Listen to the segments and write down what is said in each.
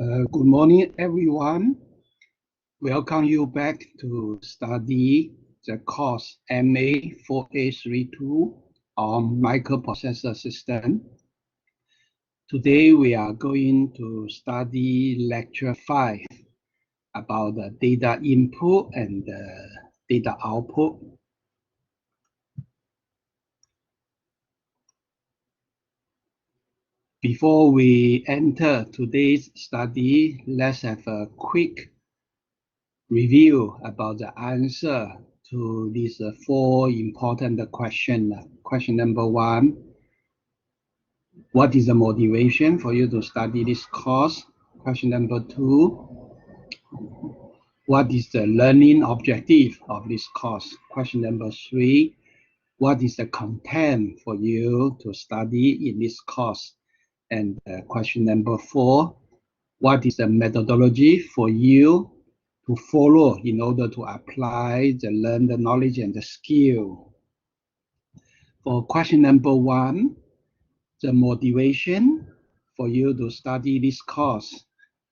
Good morning, everyone. Welcome you back to study the course MA4832 on microprocessor system. Today, we are going to study lecture 5 about the data input and data output. Before we enter today's study, let's have a quick review about the answer to these 4 important questions. Question number 1, what is the motivation for you to study this course? Question number 2, what is the learning objective of this course? Question number 3, what is the content for you to study in this course? And question number 4, what is the methodology for you to follow in order to apply the learned knowledge and the skill? For question number 1, the motivation for you to study this course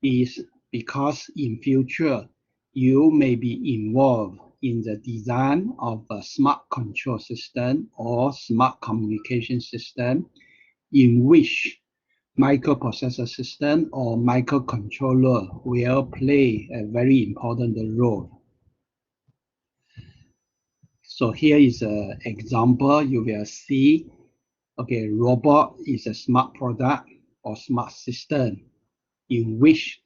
is because in future you may be involved in the design of a smart control system or smart communication system in which microprocessor system or microcontroller will play a very important role. So here is an example you will see. Okay, robot is a smart product or smart system in which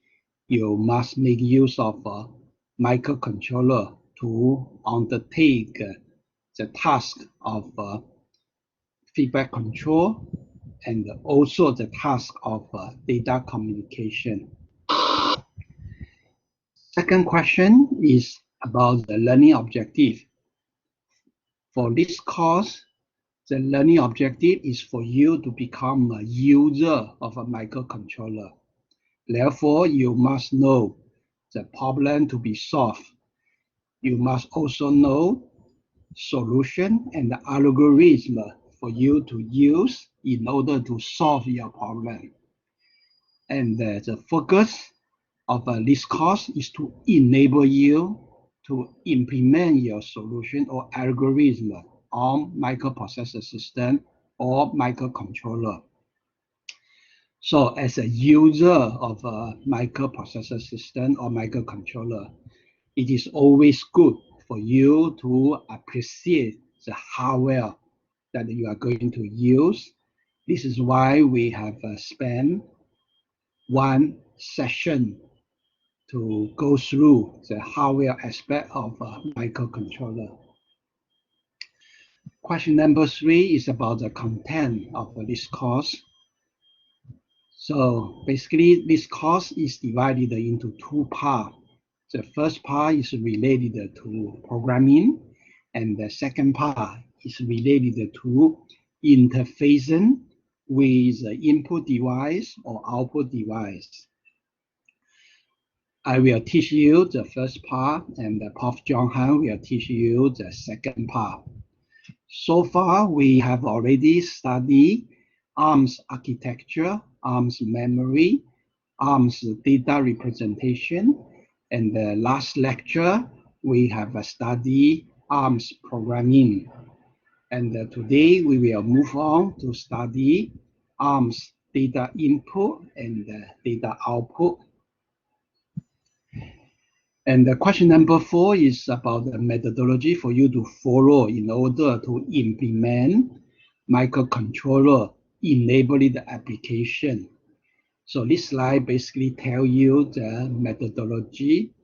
you must make use of a microcontroller to undertake the task of feedback control and also the task of data communication. Second question is about the learning objective. For this course, the learning objective is for you to become a user of a microcontroller. Therefore, you must know the problem to be solved. You must also know solution and the algorithm for you to use in order to solve your problem. And the focus of this course is to enable you to implement your solution or algorithm on microprocessor system or microcontroller. So as a user of a microprocessor system or microcontroller, it is always good for you to appreciate the hardware that you are going to use. This is why we have spent one session to go through the hardware aspect of a microcontroller. Question number 3 is about the content of this course. So basically, this course is divided into 2 parts. The first part is related to programming, and the second part is related to interfacing with the input device or output device. I will teach you the first part, and Prof. John Han will teach you the second part. So far, we have already studied ARM's architecture, ARM's memory, ARM's data representation, and the last lecture, we have studied ARM's programming. And today, we will move on to study ARM's data input and data output. And the question number 4 is about the methodology for you to follow in order to implement microcontroller enabling the application. So this slide basically tells you the methodology.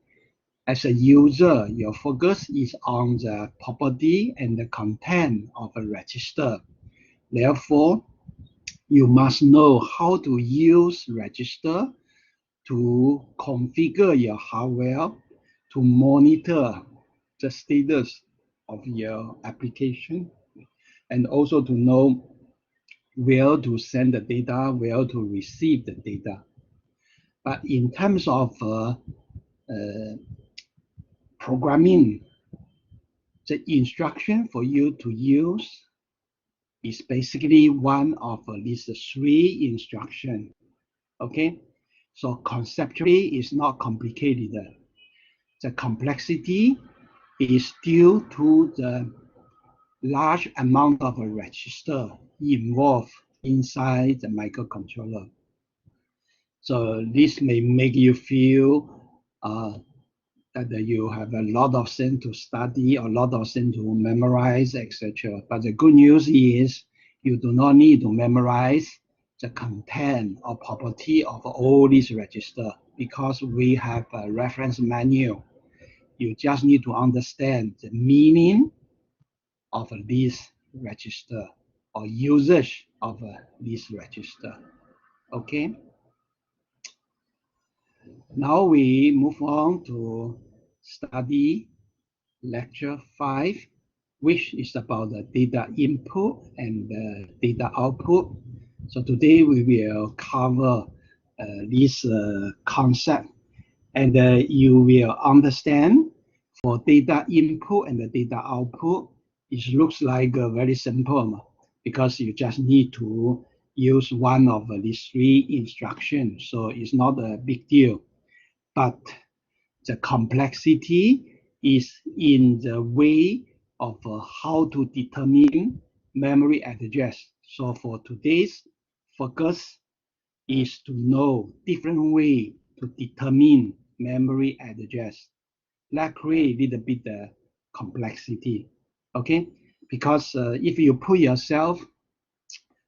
As a user, your focus is on the property and the content of a register. Therefore, you must know how to use register to configure your hardware, to monitor the status of your application, and also to know where to send the data, where to receive the data. But in terms of programming, the instruction for you to use is basically one of these 3 instructions. Okay, So conceptually, it's not complicated. The complexity is due to the large amount of a register involved inside the microcontroller. So this may make you feel that you have a lot of things to study, a lot of things to memorize, etc. But the good news is you do not need to memorize the content or property of all these registers because we have a reference manual. You just need to understand the meaning of this register or usage of this register. Okay. Now we move on to study lecture 5, which is about the data input and the data output. So today we will cover this concept, and you will understand for data input and the data output, it looks like very simple because you just need to use one of these 3 instructions. So it's not a big deal, but the complexity is in the way of how to determine memory address. So for today's focus is to know different way to determine memory address. That create a little bit complexity, okay? Because if you put yourself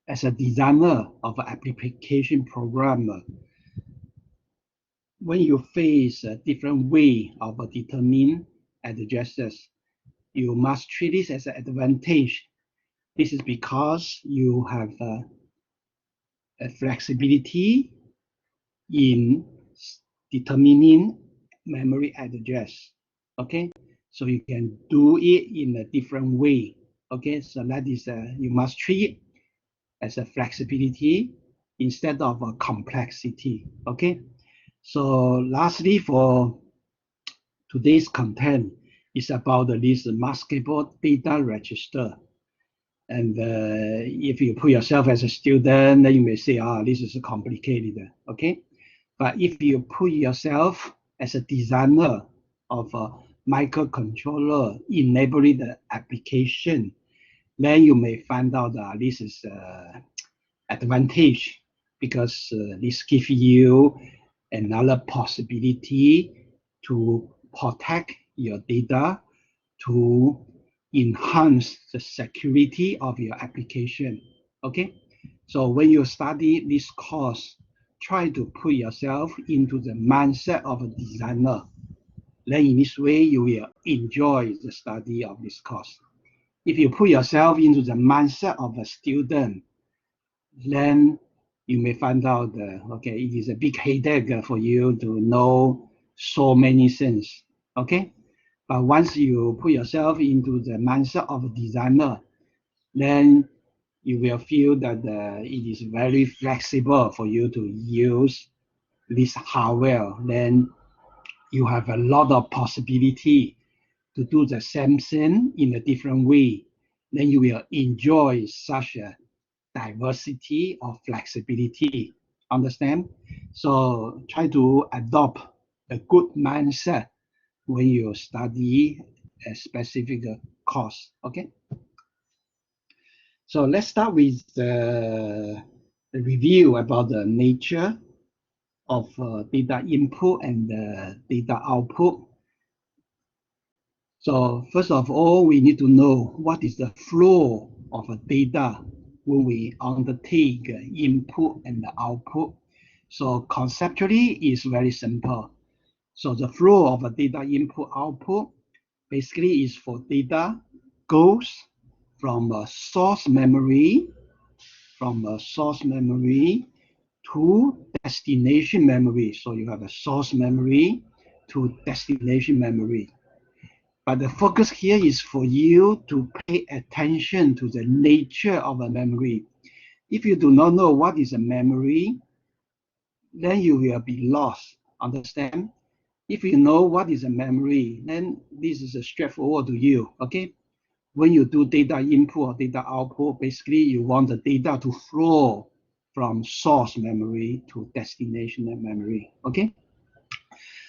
as a designer of an application program, when you face a different way of determine addresses, you must treat this as an advantage. This is because you have a flexibility in determining memory address. Okay, so you can do it in a different way. Okay, so that is you must treat it as a flexibility instead of a complexity. Okay, so lastly, for today's content is about this maskable data register. And if you put yourself as a student, then you may say, this is complicated, okay? But if you put yourself as a designer of a microcontroller enabling the application, then you may find out that this is advantage because this gives you another possibility to protect your data, to enhance the security of your application. Okay, so when you study this course, try to put yourself into the mindset of a designer. Then in this way, you will enjoy the study of this course. If you put yourself into the mindset of a student, then you may find out, okay, it is a big headache for you to know so many things, okay? But once you put yourself into the mindset of a designer, then you will feel that it is very flexible for you to use this hardware. Then you have a lot of possibility to do the same thing in a different way. Then you will enjoy such a diversity of flexibility. Understand? So try to adopt a good mindset when you study a specific course. Okay. So let's start with the review about the nature of data input and data output. So first of all, we need to know what is the flow of data when we undertake input and output. So conceptually, it's very simple. So the flow of a data input output basically is for data goes from a source memory, to destination memory. So you have a source memory to destination memory. But the focus here is for you to pay attention to the nature of a memory. If you do not know what is a memory, then you will be lost. Understand? If you know what is a memory, then this is straightforward to you. Okay? When you do data input or data output, basically you want the data to flow from source memory to destination memory. Okay.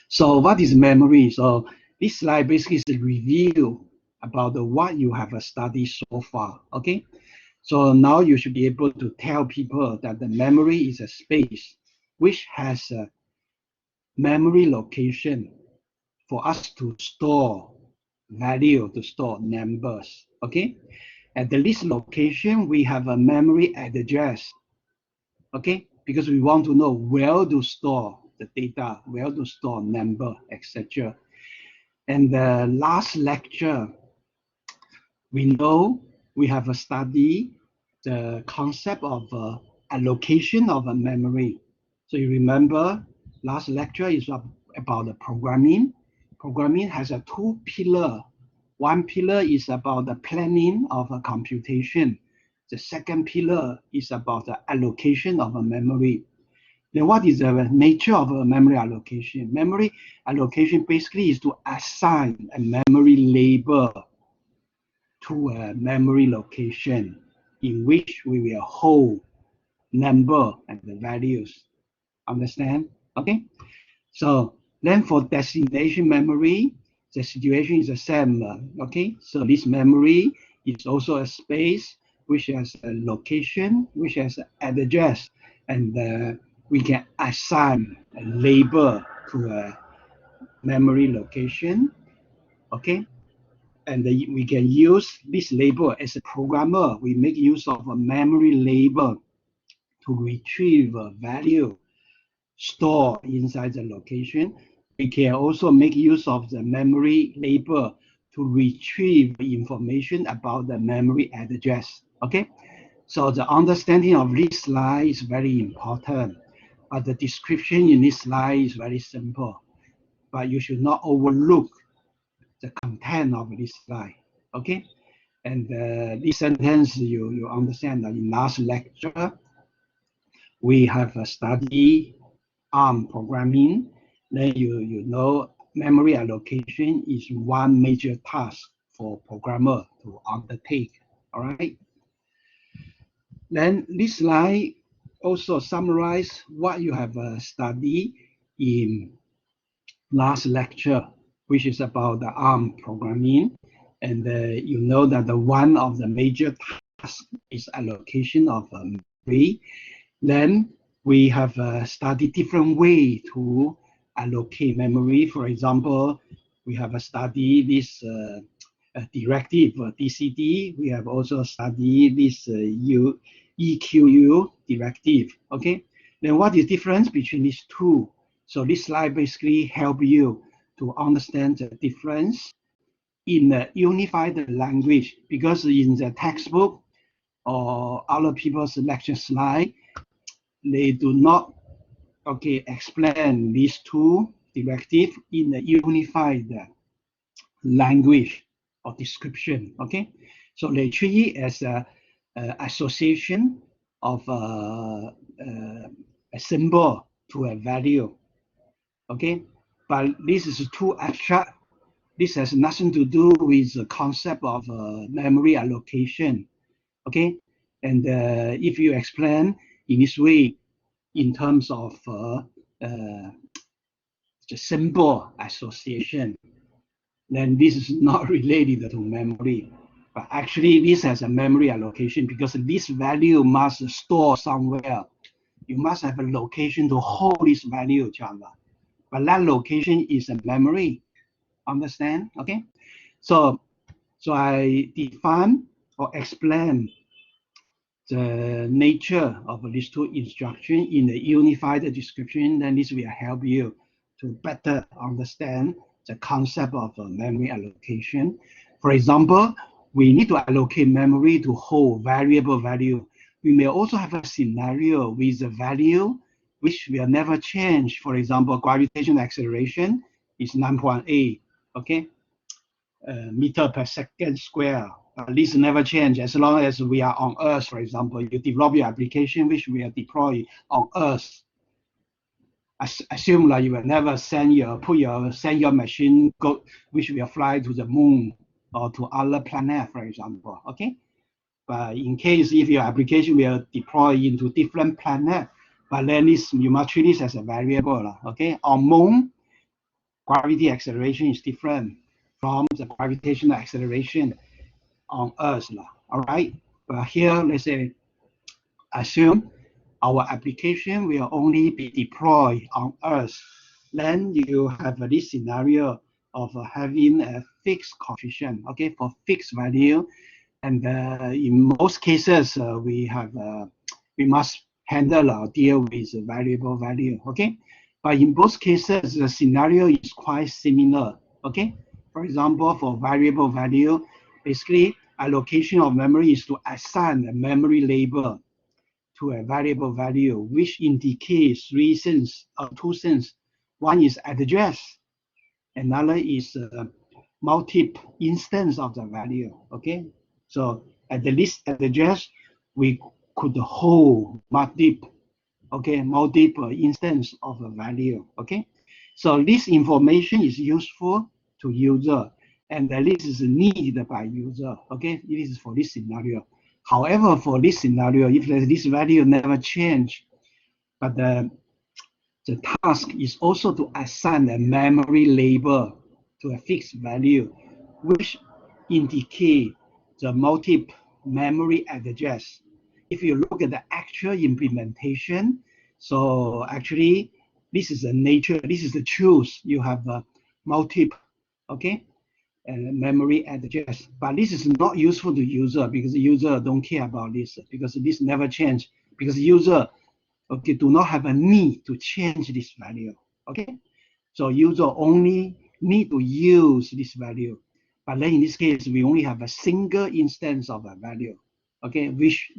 So what is memory? So this slide basically is a review about what you have studied so far. Okay. So now you should be able to tell people that the memory is a space which has a memory location for us to store value, to store numbers. Okay. At the list location, we have a memory address. Okay, because we want to know where to store the data, where to store number, etc. And the last lecture, we know we have a study the concept of allocation of a memory. So you remember last lecture is about the programming. Programming has a two pillar. One pillar is about the planning of a computation. The second pillar is about the allocation of a memory. Then what is the nature of a memory allocation? Memory allocation basically is to assign a memory label to a memory location in which we will hold number and the values. Understand? Okay. So then for destination memory, the situation is the same. Okay. So this memory is also a space which has a location, which has an address, and we can assign a label to a memory location. Okay. And we can use this label as a programmer. We make use of a memory label to retrieve a value stored inside the location. We can also make use of the memory label to retrieve information about the memory address. Okay, so the understanding of this slide is very important. But the description in this slide is very simple. But you should not overlook the content of this slide. Okay, and this sentence you understand that in last lecture we have a study ARM programming. Then you know memory allocation is one major task for programmer to undertake. All right. Then this slide also summarize what you have studied in last lecture, which is about the ARM programming. And you know that one of the major tasks is allocation of memory. Then we have studied different way to allocate memory. For example, we have studied this directive DCD. We have also studied this EQU directive. Okay. Then what is the difference between these two? So this slide basically help you to understand the difference in the unified language, because in the textbook or other people's lecture slide, they do not explain these two directives in a unified language or description. Okay, so they treat it as a association of a symbol to a value. Okay, but this is too abstract. This has nothing to do with the concept of memory allocation. Okay, and if you explain in this way, in terms of the symbol association, then this is not related to memory. But actually, this has a memory allocation because this value must store somewhere. You must have a location to hold this value, Chandra. But that location is a memory. Understand? Okay. So I define or explain the nature of these two instructions in the unified description. Then this will help you to better understand the concept of memory allocation. For example, we need to allocate memory to hold variable value. We may also have a scenario with a value which will never change. For example, gravitational acceleration is 9.8, okay, meter per second square. This never change as long as we are on Earth. For example, you develop your application which we are deployed on Earth. Assume that you will never send your machine which will fly to the moon or to other planet, for example. Okay, But in case if your application will deploy into different planet, but then this you must treat this as a variable. Okay, on Moon, gravity acceleration is different from the gravitational acceleration on Earth. All right, but here let's say assume our application will only be deployed on Earth. Then you have this scenario of having a fixed coefficient, okay, for fixed value. And in most cases, we must handle or deal with variable value, okay? But in both cases, the scenario is quite similar, okay? For example, for variable value, basically allocation of memory is to assign a memory label to a variable value, which indicates three things or two things. One is address, another is multiple instance of the value, okay? So at the list address, we could hold multiple instance of a value, okay? So this information is useful to user, and this is needed by user, okay? This is for this scenario. However, for this scenario, if this value never change, but the task is also to assign a memory label to a fixed value, which indicate the multiple memory address. If you look at the actual implementation, so actually this is the nature, this is the truth. You have a multiple, okay, memory address, but this is not useful to user because the user don't care about this because this never change because user, okay, do not have a need to change this value, okay? So user only need to use this value. But then in this case, we only have a single instance of a value, okay, which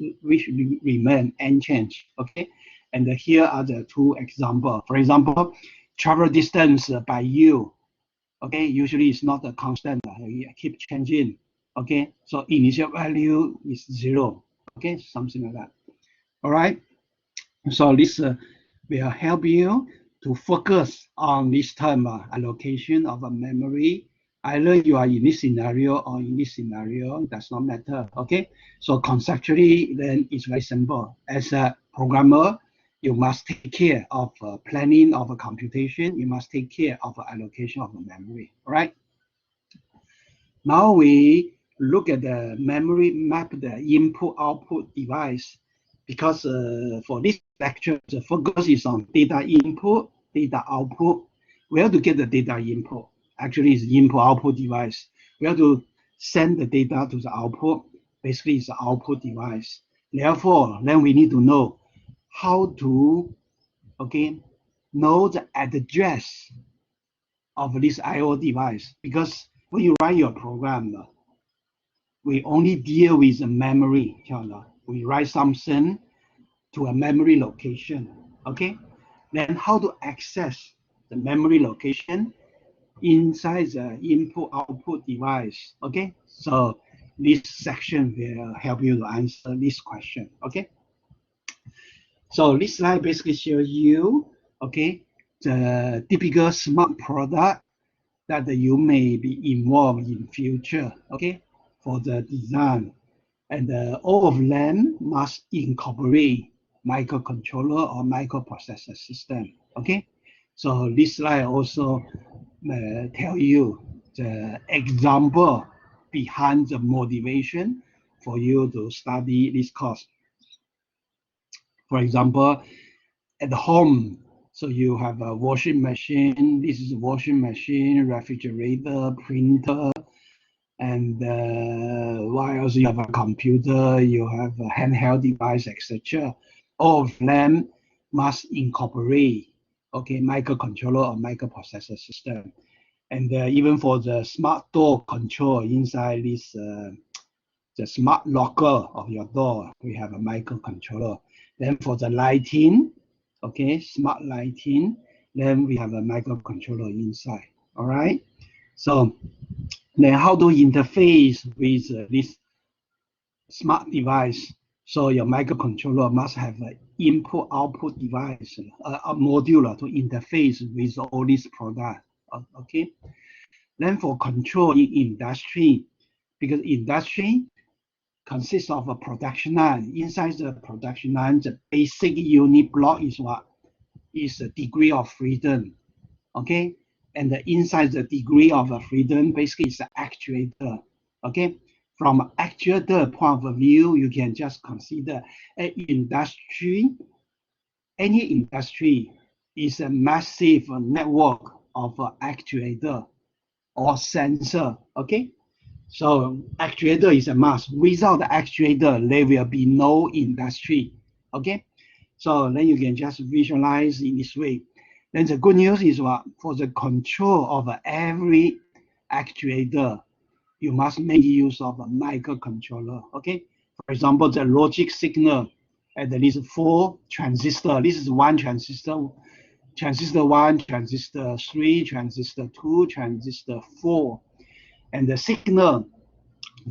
remain unchanged, okay? And here are the two examples. For example, travel distance by you, okay, usually it's not a constant, it keep changing, okay? So initial value is 0, okay, something like that. All right. So this will help you to focus on this term allocation of a memory. Either you are in this scenario or in this scenario, it does not matter, okay? So conceptually, then it's very simple. As a programmer, you must take care of planning of a computation. You must take care of allocation of the memory, all right? Now we look at the memory map, the input-output device, because for this lecture, the focus is on data input, data output. We have to get the data input. Actually, it's input-output device. We have to send the data to the output. Basically, it's the output device. Therefore, then we need to know how to, okay, know the address of this I/O device. Because when you write your program, we only deal with the memory. We write something to a memory location, okay? Then how to access the memory location inside the input-output device, okay? So this section will help you to answer this question, okay? So this slide basically shows you, okay, the typical smart product that you may be involved in future, okay, for the design. And all of them must incorporate microcontroller or microprocessor system, okay? So this slide also tell you the example behind the motivation for you to study this course. For example, at home, so you have a washing machine. This is a washing machine, refrigerator, printer, and what else? You have a computer, you have a handheld device, etc. All of them must incorporate, okay, microcontroller or microprocessor system. And even for the smart door control inside this, the smart locker of your door, we have a microcontroller. Then for the lighting, okay, smart lighting, then we have a microcontroller inside, all right? So then how to interface with this smart device? So your microcontroller must have an input-output device, a module to interface with all these products, okay? Then for control in industry, because industry, consists of a production line. Inside the production line, the basic unit block is what? Is the degree of freedom. Okay? And the inside the degree of freedom basically is the actuator. Okay? From actuator point of view, you can just consider an industry. Any industry is a massive network of actuator or sensor. Okay? So actuator is a must. Without the actuator, there will be no industry. Okay? So then you can just visualize in this way. Then the good news is what? For the control of every actuator, you must make use of a microcontroller. Okay? For example, the logic signal at least 4 transistors. This is one transistor. Transistor 1, transistor 3, transistor 2, transistor 4. And the signal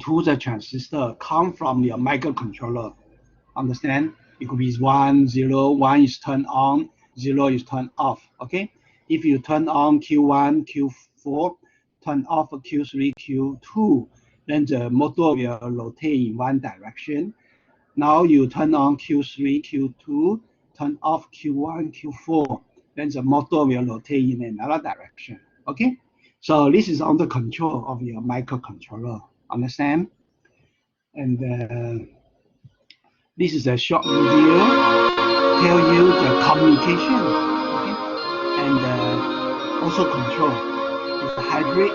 to the transistor come from your microcontroller. Understand? It could be 1, 0, 1 is turned on, 0 is turned off. Okay? If you turn on Q1, Q4, turn off Q3, Q2, then the motor will rotate in one direction. Now you turn on Q3, Q2, turn off Q1, Q4, then the motor will rotate in another direction. Okay? So this is under control of your microcontroller. Understand? And this is a short video, tell you the communication, okay? And also control. It's a hybrid.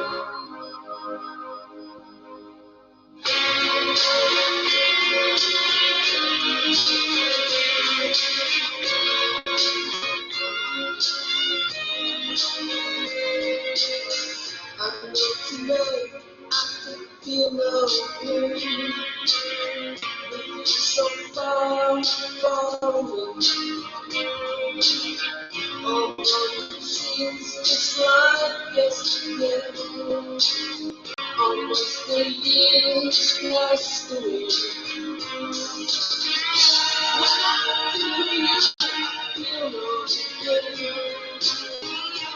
So far, far away. Oh, it seems just like yesterday. Almost a year passed away. When I think of you,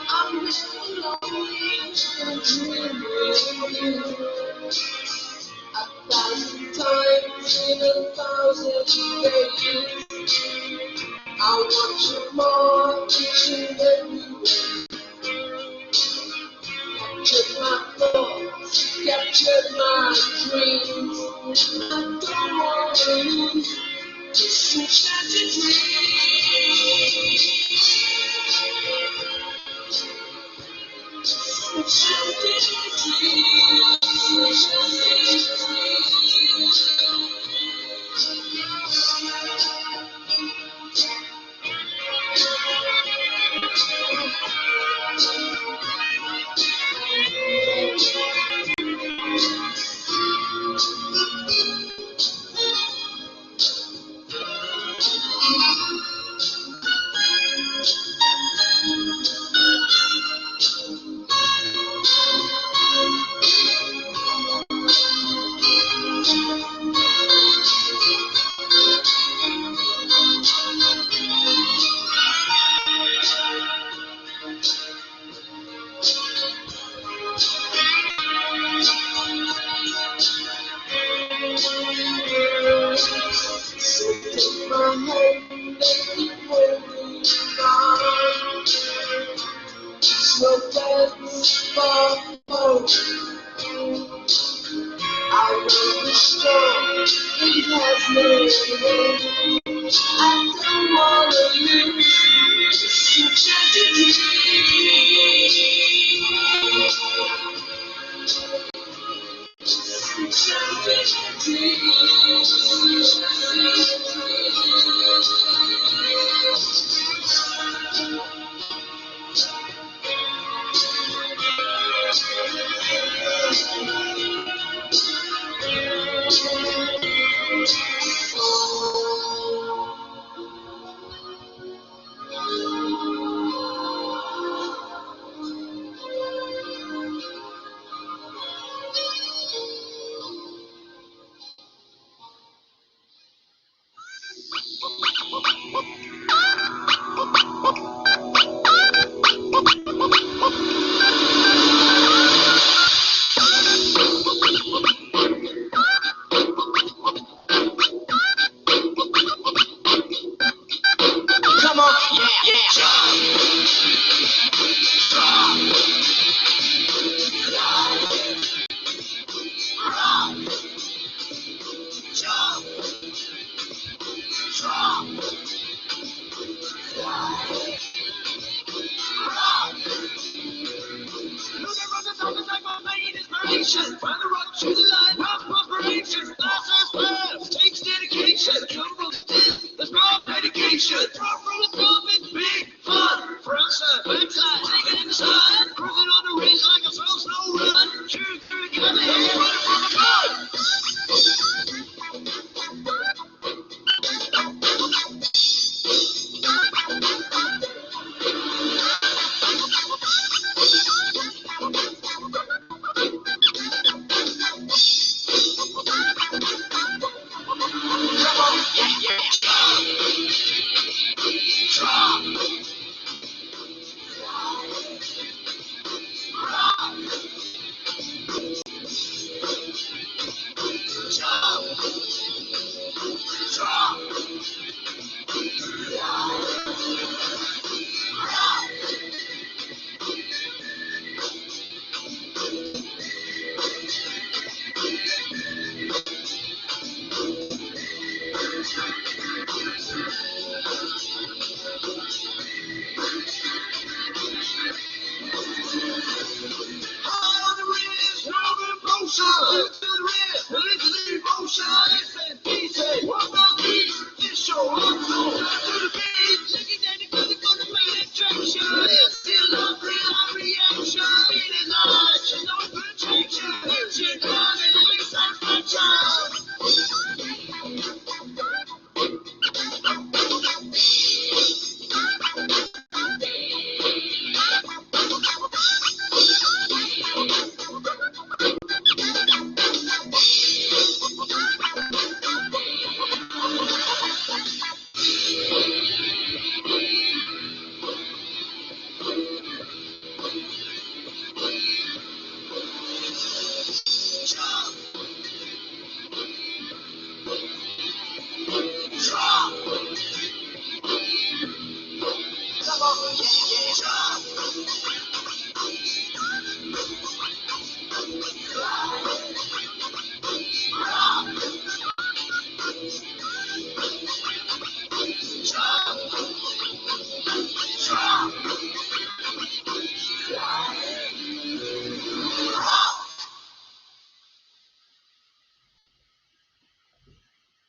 I'm never lonely and dreaming of you. 1,000 times in 1,000 days, I want you more each and every way. Captured my thoughts, captured my dreams. I don't want to lose just to share the dream. So share the dream. So share the dream. So take my hand and keep holding on. So that's far home. I will be strong. It has no name. I don't want to lose such a nation. Find the right, choose a line, have preparation. Classes pass, takes dedication. Jumbo stiff, let's draw medication. Draw from the top, it's big fun. Front side, back side, take it inside. Cruising on the ridge like a slow, slow run. True, got the head running from the front.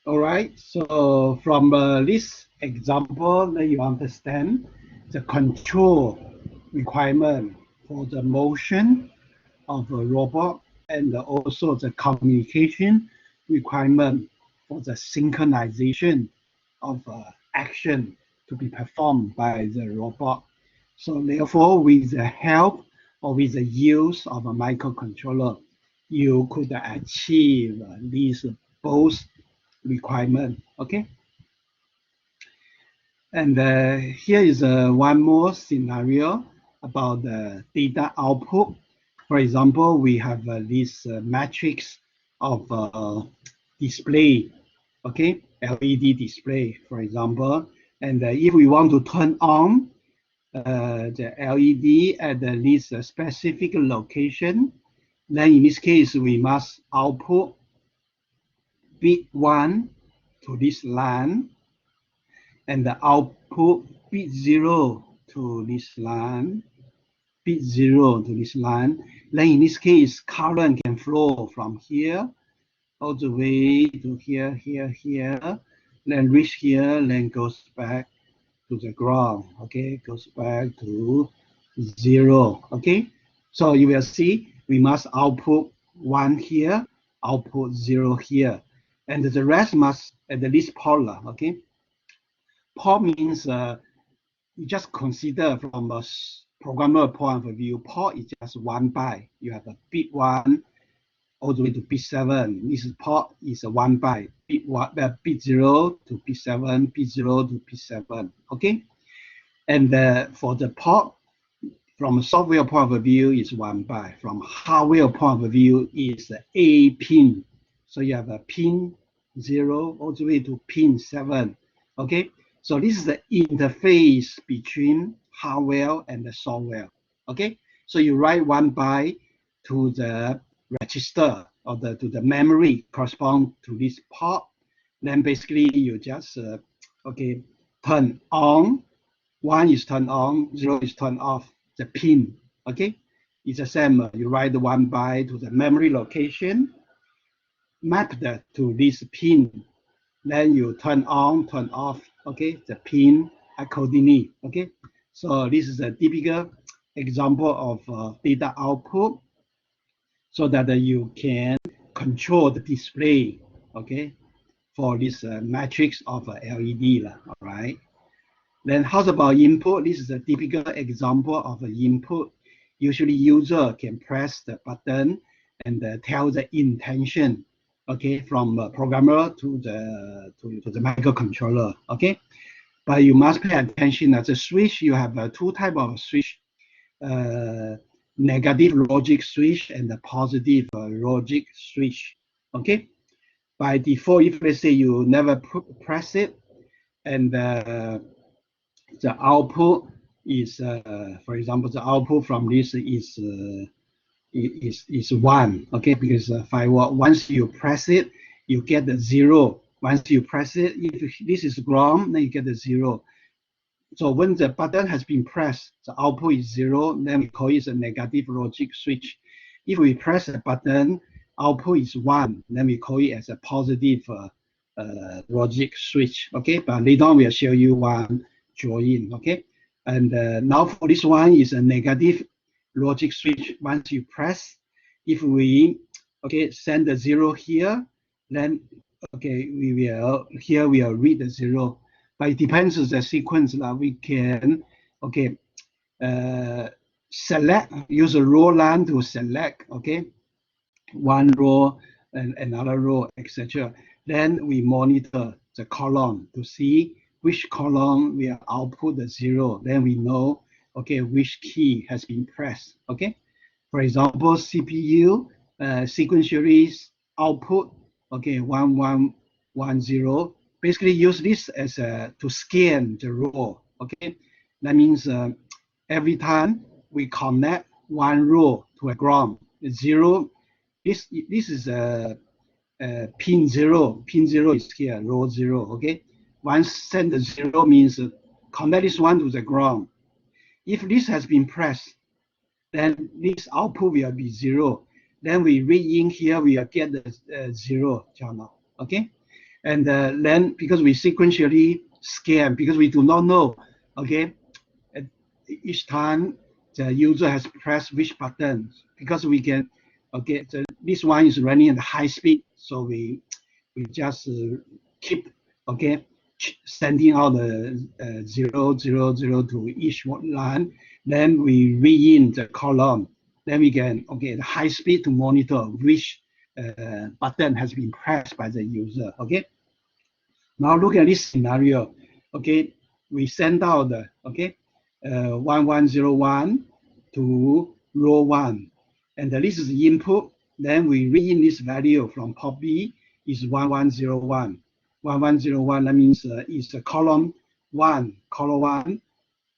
All right, so from this example, you understand the control requirement for the motion of a robot and also the communication requirement for the synchronization of action to be performed by the robot. So therefore, with the help or with the use of a microcontroller, you could achieve these both requirement. Okay, and here is one more scenario about the data output. For example, we have this matrix of display, okay, LED display, for example, and if we want to turn on the LED at this specific location, then in this case we must output bit 1 to this line, and the output bit 0 to this line, bit 0 to this line. Then in this case, current can flow from here all the way to here, here, then reach here, then goes back to the ground, okay, goes back to 0, okay. So you will see we must output 1 here, output 0 here, and the rest must at least polar, okay. Pol means you just consider from a programmer point of view, Pol is just 1 byte. You have a bit 1 all the way to bit 7. This Pol is a 1 byte. Bit 0 to bit 7, bit 0 to bit 7. Okay, and for the Pol, from a software point of view, is 1 byte. From hardware point of view, is a pin. So you have a pin 0 all the way to pin 7. Okay. So this is the interface between hardware and the software. Okay, so you write 1 byte to the register or to the memory correspond to this port. Then basically you just okay, turn on. 1 is turned on, 0 is turned off the pin. Okay, it's the same. You write the 1 byte to the memory location, mapped to this pin. Then you turn on, turn off, okay, the pin accordingly, okay. So this is a typical example of data output, so that you can control the display, okay, for this matrix of LED, all right. Then how about input? This is a typical example of an input. Usually user can press the button and tell the intention, okay, from programmer to the microcontroller, okay. But you must pay attention that the switch, you have two type of switch, negative logic switch and the positive logic switch, okay. By default, if let's say you never press it, and the output is, for example, the output from this is 1, okay, because firewall, once you press it, you get the 0. Once you press it, if this is ground, then you get the 0. So when the button has been pressed, the output is 0, then we call it a negative logic switch. If we press the button, output is 1, then we call it as a positive logic switch, okay. But later on, we'll show you one drawing, okay. And now for this one is a negative logic switch. Once you press, if we, okay, send the 0 here, then, okay, we will, here we will read the 0. But it depends on the sequence that we can, okay, select, use a row line to select, okay, one row and another row, etc. Then we monitor the column to see which column will output the 0. Then we know, okay, which key has been pressed, okay. For example, CPU sequentially output, okay, 1110. Basically use this as to scan the row, okay. That means every time we connect one row to a ground, 0, this is pin 0. Pin 0 is here, row 0, okay. Once send the 0 means connect this one to the ground. If this has been pressed, then this output will be 0. Then we read in here, we will get the 0 channel, okay. And then because we sequentially scan, because we do not know, okay, each time the user has pressed which button, because we can, okay, this one is running at high speed, so we just keep, okay, sending out the 0, 0, 0 to each line. Then we read in the column. Then we can, okay, the high speed to monitor which button has been pressed by the user, okay. Now look at this scenario, okay. We send out the, okay, 1101 to row 1, and this is the input. Then we read in this value from port B is 1101. 1101, that means is column 1,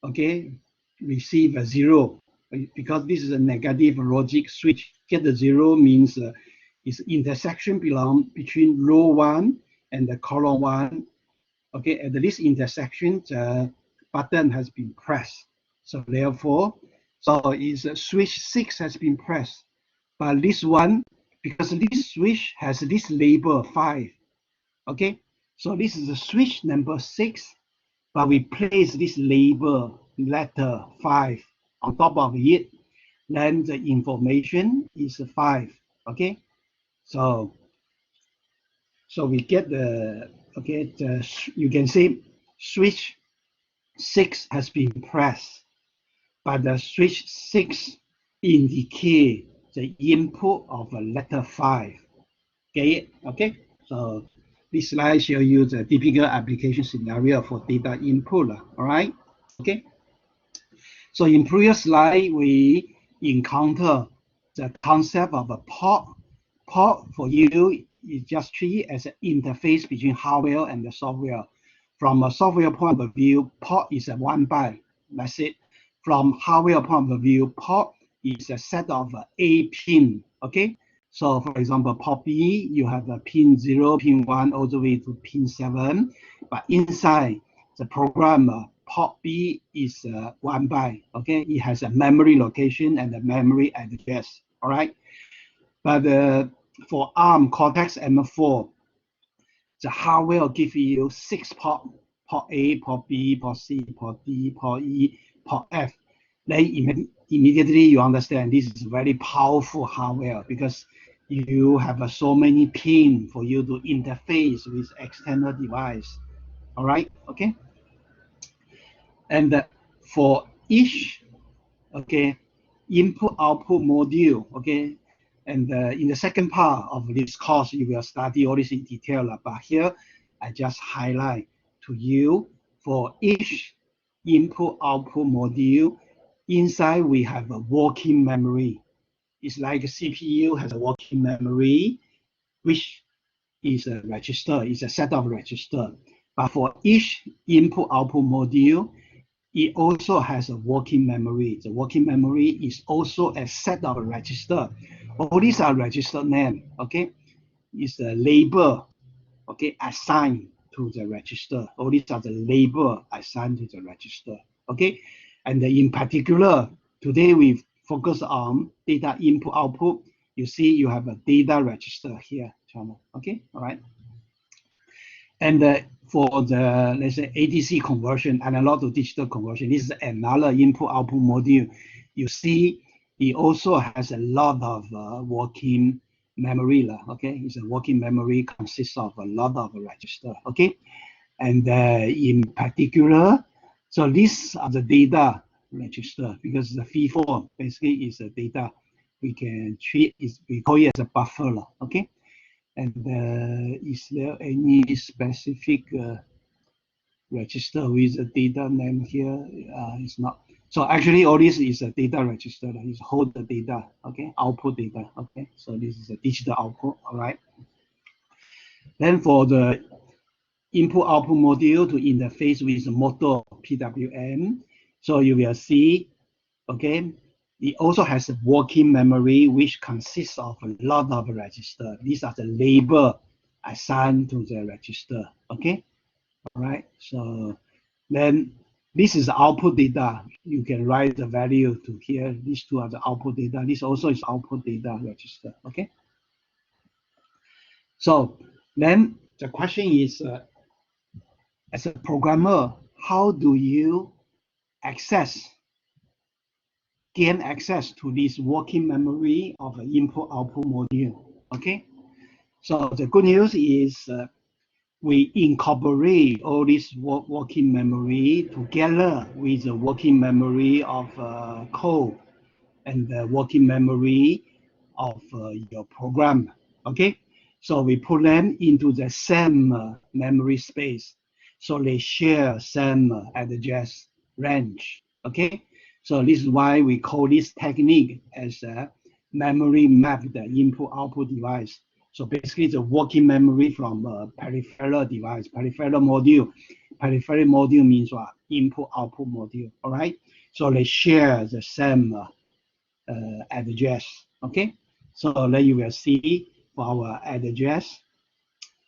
okay, receive a 0, because this is a negative logic switch. Get the 0 means is intersection between row 1 and the column 1, okay. At this intersection, the button has been pressed. So therefore, so is switch 6 has been pressed. But this one, because this switch has this label 5, okay. So this is the switch number 6, but we place this label letter 5 on top of it. Then the information is 5, okay. So we get the, okay, you can say switch 6 has been pressed, but the switch 6 indicate the input of a letter 5. Okay, okay. So this slide shows you the typical application scenario for data input. All right. Okay. So in previous slide, we encounter the concept of a port. Port for you is just treated as an interface between hardware and the software. From a software point of view, port is a 1 byte. That's it. From hardware point of view, port is a set of A pin. Okay. So for example, port B, you have a pin 0, pin 1, all the way to pin 7. But inside the program, port B is 1 byte. Okay, it has a memory location and a memory address. All right, but for ARM Cortex M4, the hardware will give you 6 port: port A, port B, port C, port D, port E, port F. Then immediately you understand this is very powerful hardware because you have so many pins for you to interface with external device. All right, okay. And for each, okay, input output module, okay, and in the second part of this course you will study all this in detail, but here I just highlight to you for each input output module. Inside we have a working memory. It's like a CPU has a working memory, which is a register, is a set of register. But for each input output module, it also has a working memory. The working memory is also a set of register. All these are register name, okay? It's a label, okay, assigned to the register. All these are the label assigned to the register, okay? And in particular, today we focus on data input output. You see you have a data register here, channel, okay, all right? And for the, let's say, ADC conversion, analog to digital conversion, this is another input output module. You see, it also has a lot of working memory, okay? It's a working memory consists of a lot of register, okay? And in particular, so these are the data register because the FIFO basically is a data we can treat, we call it as a buffer, okay? And is there any specific register with a data name here? It's not. So actually, all this is a data register. It's hold the data, okay? Output data, okay? So this is a digital output, all right? Then for the input output module to interface with the motor PWM, so you will see, okay? It also has a working memory which consists of a lot of registers. These are the label assigned to the register, okay? All right, so then this is output data. You can write the value to here. These two are the output data. This also is output data register, okay? So then the question is, as a programmer, how do you gain access to this working memory of an input output module, okay? So the good news is we incorporate all this working memory together with the working memory of code and the working memory of your program, okay? So we put them into the same memory space. So they share same address range, okay? So this is why we call this technique as a memory mapped input output device. So basically the working memory from a peripheral device, peripheral module. Peripheral module means what? Input output module, all right? So they share the same address, okay? So then you will see for our address,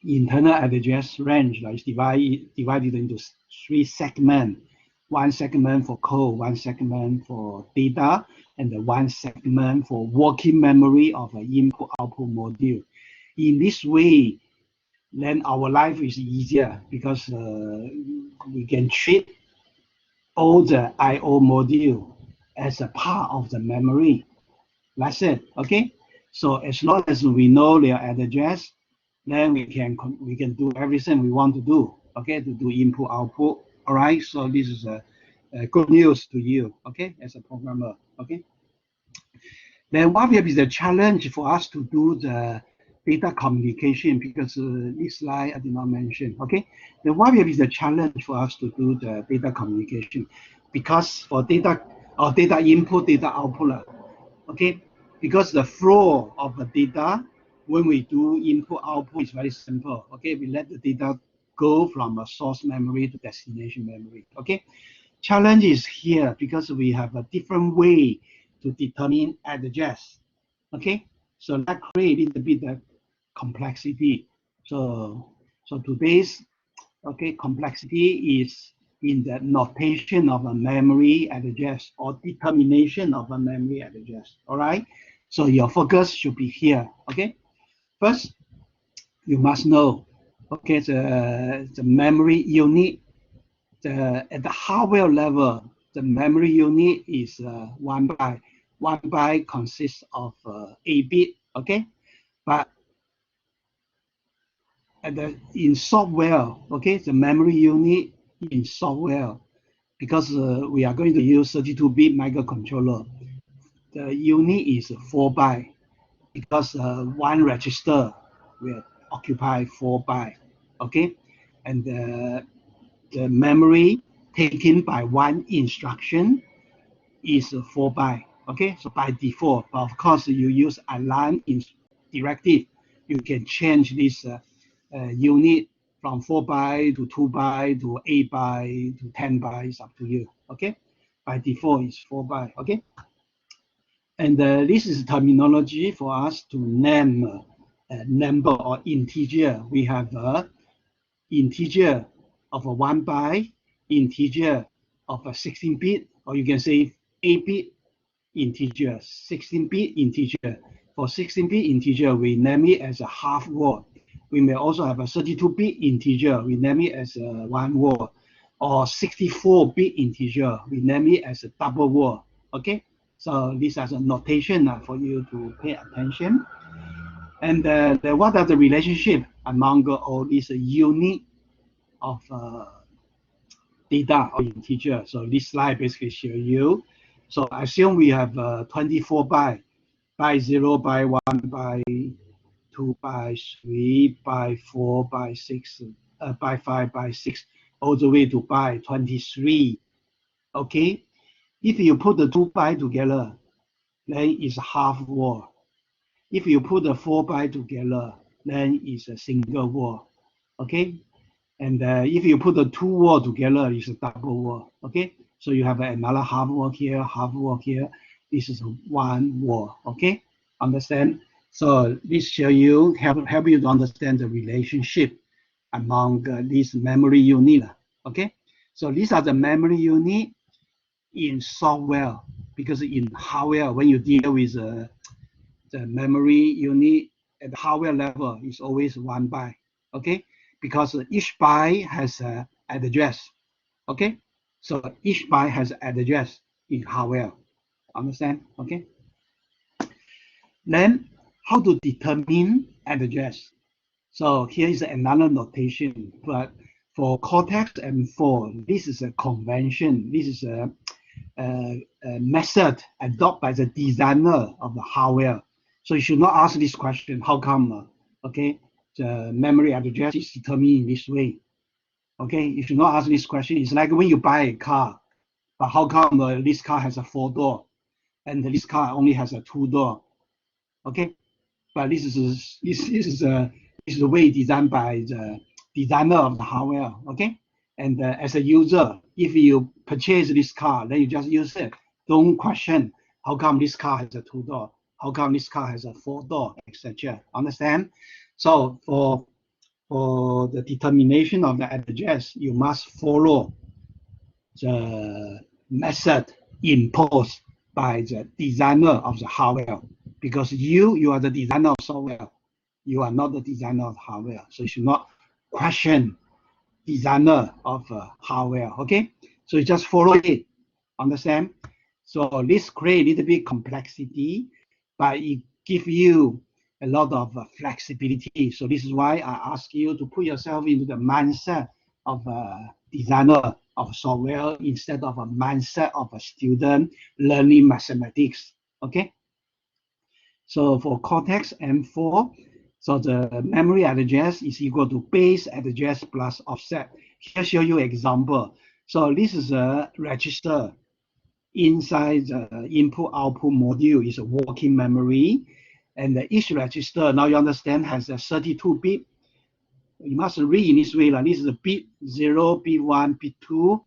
internal address range is divided into 3 segments. 1 segment for code, 1 segment for data, and 1 segment for working memory of an input output module. In this way, then our life is easier because we can treat all the I/O module as a part of the memory. That's it, okay? So as long as we know their address, then we can do everything we want to do, okay? To do input output, all right? So this is a good news to you, okay? As a programmer, okay? Then what will be the challenge for us to do the data communication? Because this slide I did not mention, okay? Then what will be the challenge for us to do the data communication? Because for data or data input, data output, okay? Because the flow of the data when we do input output is very simple, okay? We let the data go from a source memory to destination memory, okay? Challenge is here because we have a different way to determine address, okay? So that creates a bit of complexity. So today's, okay, complexity is in the notation of a memory address or determination of a memory address. All right. So your focus should be here. Okay. First, you must know. Okay, the memory unit. At the hardware level, the memory unit is 1 byte. 1 byte consists of 8 bit. Okay, but in software, okay, the memory unit in software, because we are going to use 32-bit microcontroller, the unit is 4 byte because one register will occupy 4 byte. Okay, and the memory taken by one instruction is 4 byte. Okay, so by default, but of course you use align directive, you can change this unit from 4 byte to 2 byte to 8 byte to 10 bytes, up to you. Okay, by default is 4 byte. Okay, and this is terminology for us to name a number or integer. We have integer of a 1 byte, integer of a 16-bit, or you can say 8-bit integer, 16-bit integer. For 16-bit integer, we name it as a half word. We may also have a 32-bit integer, we name it as a 1 word, or 64-bit integer, we name it as a double word. Okay, so these are the notation for you to pay attention. And what are the relationship among all these unit of data or integer? So this slide basically show you. So assume we have 24 byte, byte 0, byte 1, byte 2, byte 3, byte 4, byte 6, byte 5, byte 6, all the way to byte 23. Okay, if you put the 2 byte together, then it's half word. If you put the 4 byte together, then it's a single word. Okay, and if you put the 2 word together, it's a double word. Okay, so you have another half word here, half word here. This is 1 word. Okay, understand? So this show you help you to understand the relationship among these memory unit. Okay, so these are the memory unit in software, because in hardware, when you deal with the memory unit at the hardware level, is always 1 byte. Okay, because each byte has an address. Okay, so each byte has an address in hardware. Understand? Okay. Then how to determine address? So here is another notation, but for Cortex M4, this is a convention. This is a method adopted by the designer of the hardware. So you should not ask this question, how come, okay, the memory address is determined in this way. Okay, you should not ask this question. It's like when you buy a car, but how come this car has a 4-door and this car only has a 2-door? Okay, but this is the way designed by the designer of the hardware. Okay, and as a user, if you purchase this car, then you just use it. Don't question how come this car has a 2-door, how come this car has a 4-door, etc. Understand? So for the determination of the address, you must follow the method imposed by the designer of the hardware, because you are the designer of software, you are not the designer of hardware, so you should not question designer of hardware. Okay, so you just follow it. Understand? So this create a little bit complexity, but it gives you a lot of flexibility. So this is why I ask you to put yourself into the mindset of a designer of software instead of a mindset of a student learning mathematics. Okay. So for Cortex M4, so the memory address is equal to base address plus offset. Here show you example. So this is a register. Inside the input-output module is a working memory, and each register, now you understand, has a 32-bit. You must read in this way. Like this is a bit 0, bit 1, bit 2,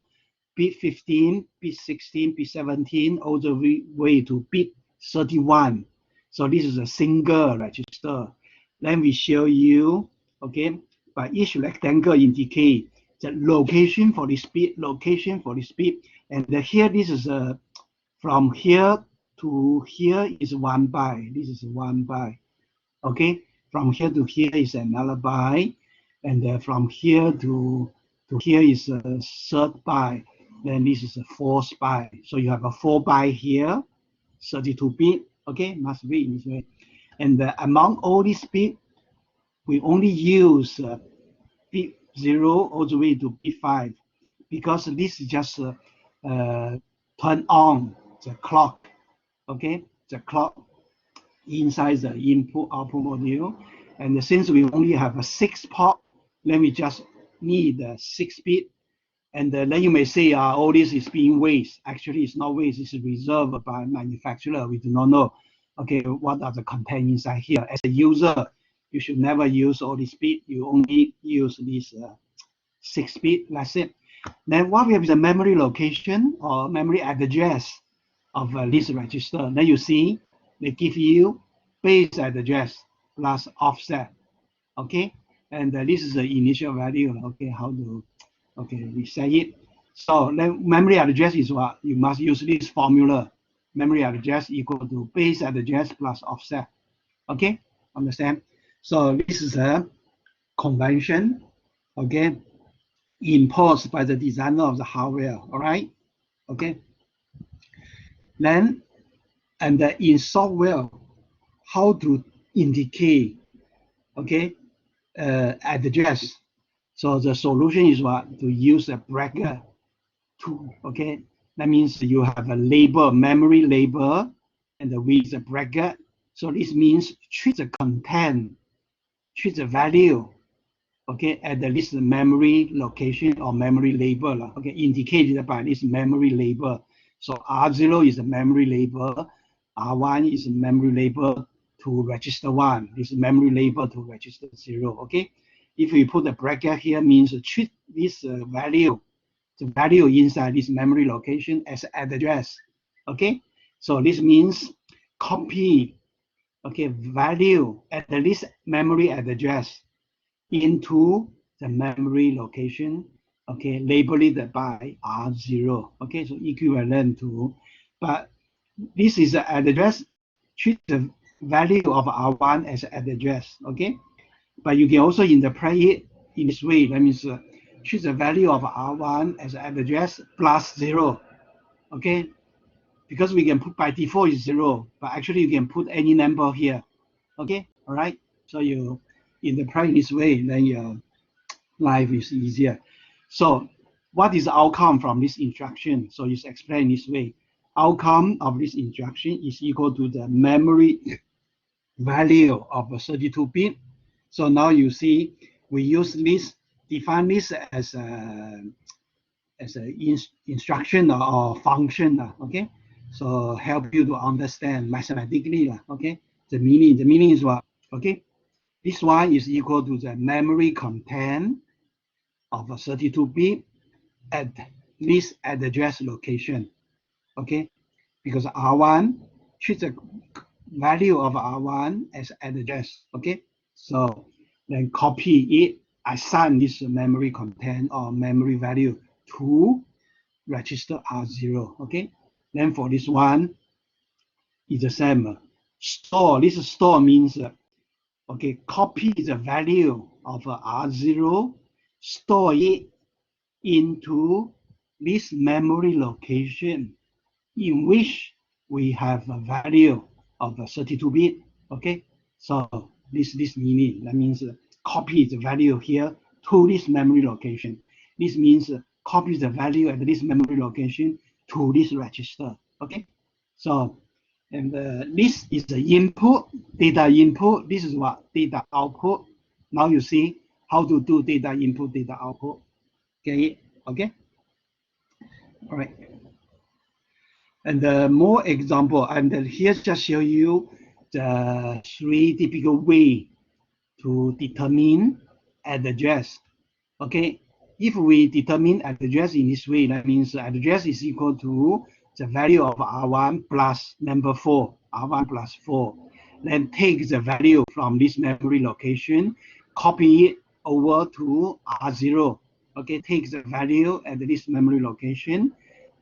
bit 15, bit 16, bit 17, all the way to bit 31. So this is a single register. Then we show you, okay, by each rectangle indicate the location for this bit, and here this is from here to here is 1 byte. This is 1 byte. Okay, from here to here is another byte, and from here to here is a third byte. Then this is a fourth byte. So you have a 4 byte here, 32 bit. Okay, must be in this way. And among all these bits, we only use bit 0 all the way to bit 5 because this is just turn on the clock. Okay, the clock inside the input-output module. And since we only have a 6 port, then we just need a 6 bit. And then you may say, all this is being waste. Actually, it's not waste. It's reserved by manufacturer. We do not know, okay, what are the content inside here. As a user, you should never use all this bit. You only use this 6 bit. That's it. Then what we have is a memory location or memory address of this register. Then you see they give you base address plus offset. Okay, and this is the initial value. Okay, how to reset it. So then memory address is what? You must use this formula. Memory address equal to base address plus offset. Okay, understand? So this is a convention, okay, imposed by the designer of the hardware. All right, okay. Then, and in software, how to indicate, okay, address. So the solution is what? To use a bracket tool. Okay, that means you have a label, memory label, and with a bracket. So this means treat the content, treat the value, okay, at this memory location or memory label, okay, indicated by this memory label. So R0 is a memory label, R1 is a memory label to register 1, this memory label to register 0, okay? If we put a bracket here, means treat this value, the value inside this memory location as address, okay? So this means copy, okay, value at this memory address into the memory location, okay, labeled by R0, okay, so equivalent to, but this is the address, treat the value of R1 as address, okay, but you can also interpret it in this way, that means treat the value of R1 as address plus 0, okay, because we can put by default is 0, but actually you can put any number here, okay, all right, so you interpret this way, then your life is easier. So what is the outcome from this instruction? So it's explained this way. Outcome of this instruction is equal to the memory value of a 32-bit. So now you see we use this, define this as an instruction or function, okay? So help you to understand mathematically, okay? The meaning is what, okay? This one is equal to the memory content of a 32-bit at this address location, okay? Because R1 treats the value of R1 as address, okay? So then copy it, assign this memory content or memory value to register R0, okay? Then for this one, it's the same. Store, this store means okay, copy the value of R0, store it into this memory location in which we have a value of a 32-bit, okay? So this meaning, that means copy the value here to this memory location. This means copy the value at this memory location to this register, okay? So, and this is the input, data input. This is what? Data output. Now you see how to do data input, data output. Okay, okay? All right. And more example, and here just show you the 3 typical way to determine address. Okay, if we determine address in this way, that means address is equal to the value of R1 plus number 4, R1 plus 4. Then take the value from this memory location, copy it over to R0. okay, takes the value at this memory location.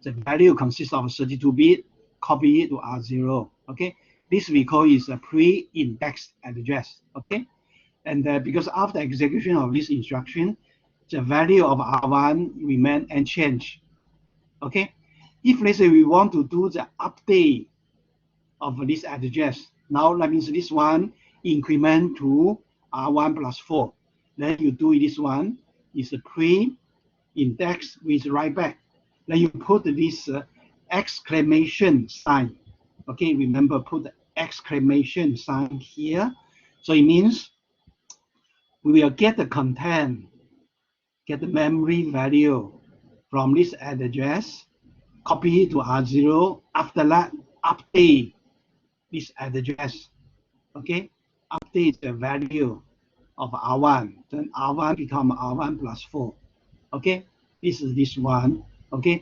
The value consists of 32-bit, copy it to R0, okay? This we call is a pre-indexed address, okay? And because after execution of this instruction, the value of R1 remain unchanged, okay? If let's say we want to do the update of this address, now that means this one increment to R1 plus 4. Then you do this one is a pre-index with write back. Then you put this exclamation sign. Okay, remember put the exclamation sign here. So it means we will get the content, get the memory value from this address, copy it to R0. After that, update this address. Okay, update the value of R1. Then R1 become R1 plus 4. Okay, this is this one. Okay,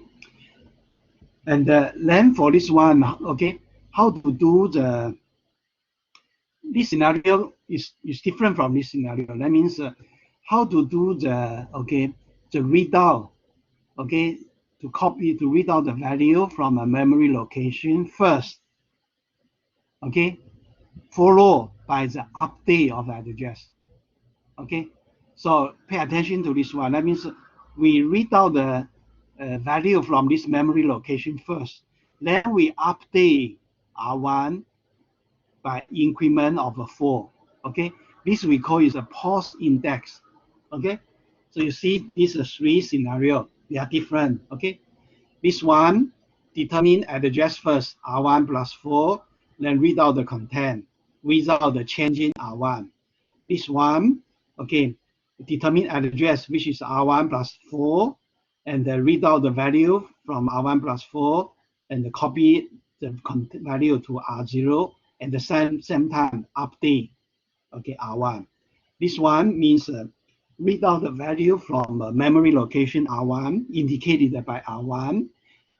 and then for this one, okay, how to do this scenario is different from this scenario. That means how to do the readout, okay, to read out the value from a memory location first, okay, followed by the update of address. Okay, so pay attention to this one. That means we read out the value from this memory location first. Then we update R1 by increment of a 4. Okay, this we call is a post index. Okay, so you see these are 3 scenarios. They are different. Okay, this one determine address first, R1 plus 4, then read out the content without the change in R1. This one, okay, determine address, which is R1 plus 4, and read out the value from R1 plus 4, and copy the value to R0, and the same time update, okay, R1. This one means read out the value from memory location R1, indicated by R1,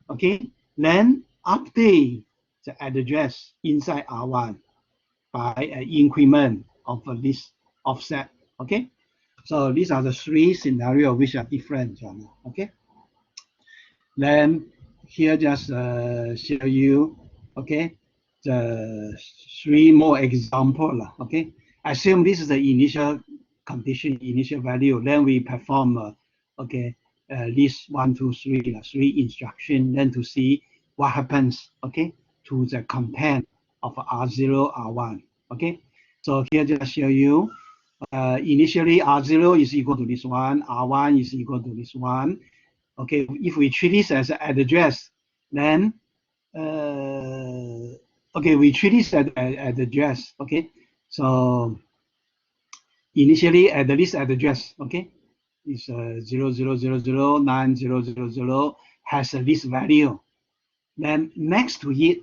okay, then update the address inside R1 by an increment of this offset. Okay, so these are the 3 scenarios which are different. Okay, then here just show you, okay, the 3 more examples. Okay, assume this is the initial condition, initial value. Then we perform okay, list 1, 2, 3, 3 instructions. Then to see what happens. Okay, to the content of R0, R1. Okay, so here just show you. Initially R0 is equal to this one, R1 is equal to this one. Okay, if we treat this as an address, then okay, we treat this as an address. Okay, so initially at this address, okay, is 00009000 has this value. Then next to it,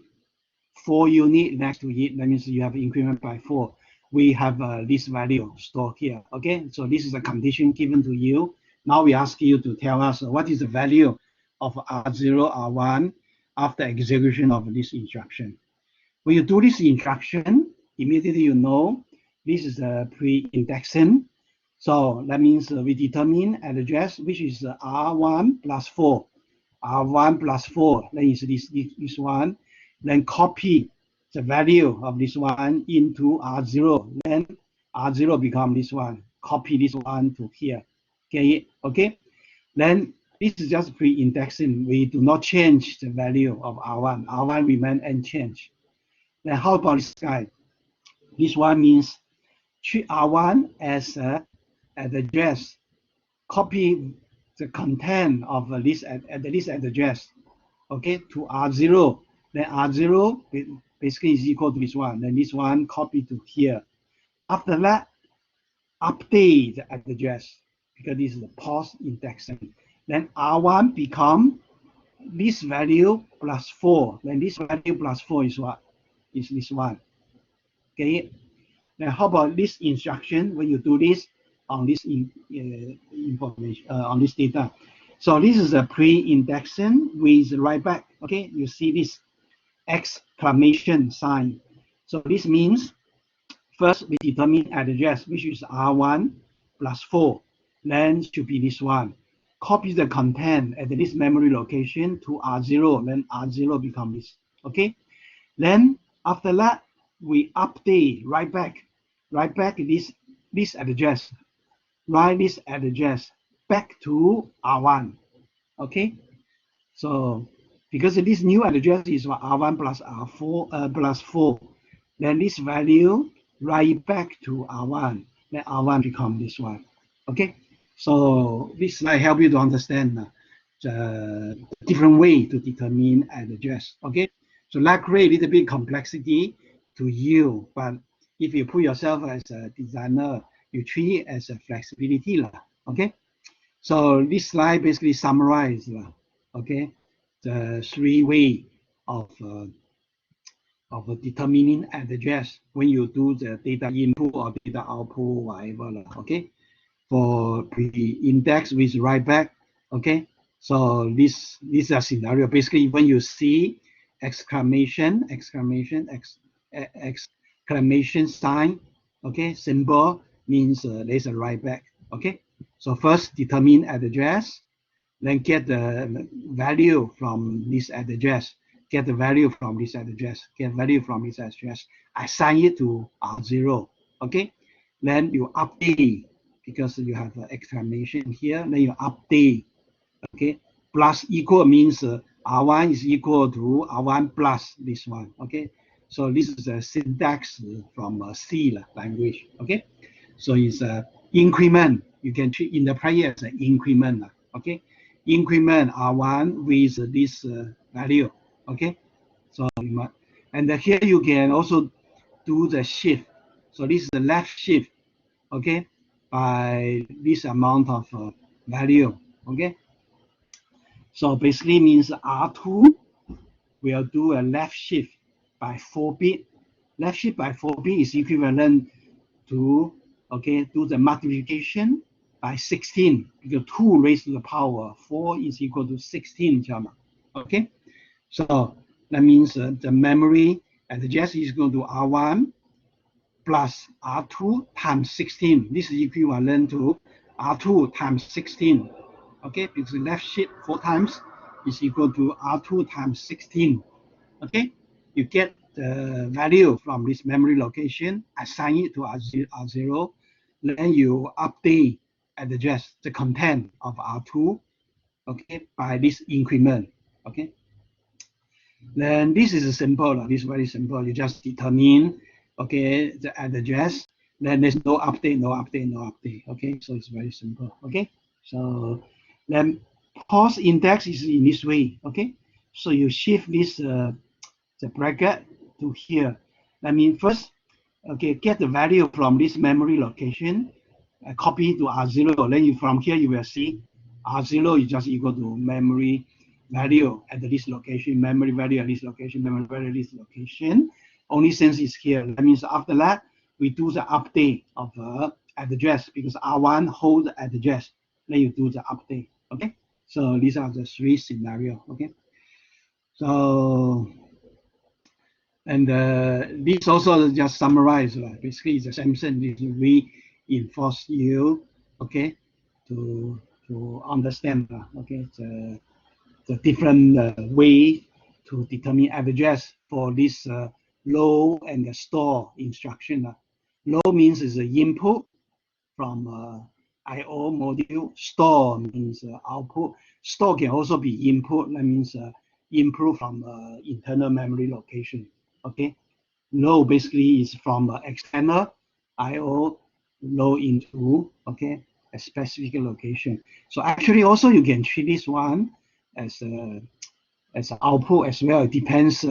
4 units next to it, that means you have increment by 4. We have this value stored here. Okay, so this is a condition given to you. Now we ask you to tell us what is the value of R0, R1 after execution of this instruction. When you do this instruction, immediately you know this is a pre-indexing. So that means we determine address, which is R1 plus 4. R1 plus 4, then is this one. Then copy the value of this one into R0. Then R0 become this one. Copy this one to here. Okay, okay. Then this is just pre-indexing. We do not change the value of R1. R1 remain unchanged. Then how about this guy? This one means treat R1 as an address. Copy the content of this address, okay, to R0. Then R0 basically is equal to this one. Then this one copy to here. After that, update the address because this is the post indexing. Then R1 become this value plus 4. Then this value plus 4 is what? Is this one. Okay. Then how about this instruction when you do this on this information on this data? So this is a pre-indexing with write back. Okay, you see this exclamation sign. So this means first we determine address, which is R1 plus 4. Then should be this one. copy the content at this memory location to R0, then R0 becomes this. Okay. Then after that, we update write back this address, write this address back to R1. Okay. So because this new address is R1 plus R4 plus 4, then this value write back to R1. Then R1 become this one. Okay. So this slide help you to understand the different way to determine address. Okay. So that create a little bit complexity to you, but if you put yourself as a designer, you treat it as a flexibility lah. Okay. So this slide basically summarizes, okay, the three way of determining address when you do the data input or data output, whatever. Okay, for pre-index with write back. Okay, so this is a scenario. Basically, when you see exclamation sign, okay, symbol means there's a write back. Okay, so first determine address, then get the value from this address, get the value from this address, get value from this address, assign it to R0. Okay, then you update because you have an exclamation here, then you update. Okay, plus equal means R1 is equal to R1 plus this one. Okay, so this is a syntax from C language. Okay, so it's a increment. You can treat in the prior as an increment. Okay, increment R1 with this value. Okay, so and here you can also do the shift. So this is the left shift. Okay, by this amount of value. Okay, so basically means R2 will do a left shift by 4 bit. Left shift by 4 bit is equivalent to, okay, do the multiplication by 16, because 2 raised to the power 4 is equal to 16. Okay, so that means the memory address is equal to R1 plus R2 times 16. This is equivalent to R2 times 16. Okay, because left shift 4 times is equal to R2 times 16. Okay, you get the value from this memory location, assign it to R0, then you update address, the content of R2, okay, by this increment. Okay, then this is simple. This is very simple. You just determine, okay, the address. Then there's no update, no update, no update. Okay, so it's very simple. Okay, so then pause index is in this way. Okay, so you shift this the bracket to here. That means first, okay, get the value from this memory location, copy to R0. Then you, from here you will see R0 is just equal to memory value at this location, memory value at this location, memory value at this location. Only sense is here. That means after that, we do the update of address because R1 hold the address. Then you do the update. Okay. So these are the 3 scenarios. Okay. So and this also just summarize. Basically, it's the same thing. We reinforce you. Okay, to understand. Okay, the different way to determine address for this load and the store instruction. Load means is the input from I/O module. Store means output. Store can also be input. That means input from internal memory location. Okay. Load basically is from external I/O load into, okay, a specific location. So actually also you can treat this one as an output as well. It depends.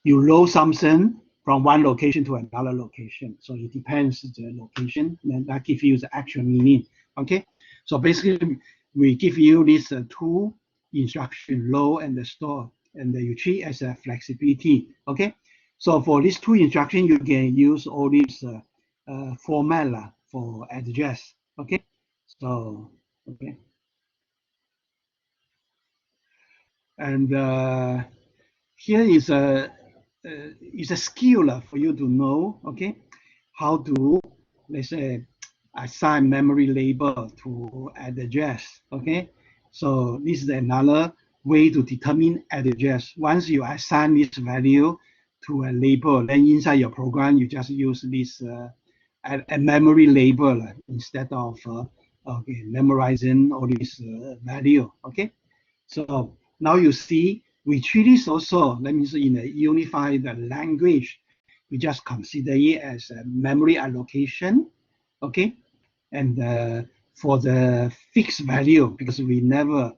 You load something from one location to another location. So it depends the location, and that gives you the actual meaning. Okay. So basically, we give you these 2 instruction, load and the store, and you treat as a flexibility. Okay. So for these 2 instructions, you can use all these format for address. Okay. So okay. And here is a skill for you to know, okay, how to, let's say, assign memory label to address. Okay, So this is another way to determine address. Once you assign this value to a label, then inside your program, you just use this a memory label instead of okay, memorizing all this value. Okay, so now you see we treat this also. Let me say in a unified language, we just consider it as a memory allocation. Okay, and for the fixed value, because we never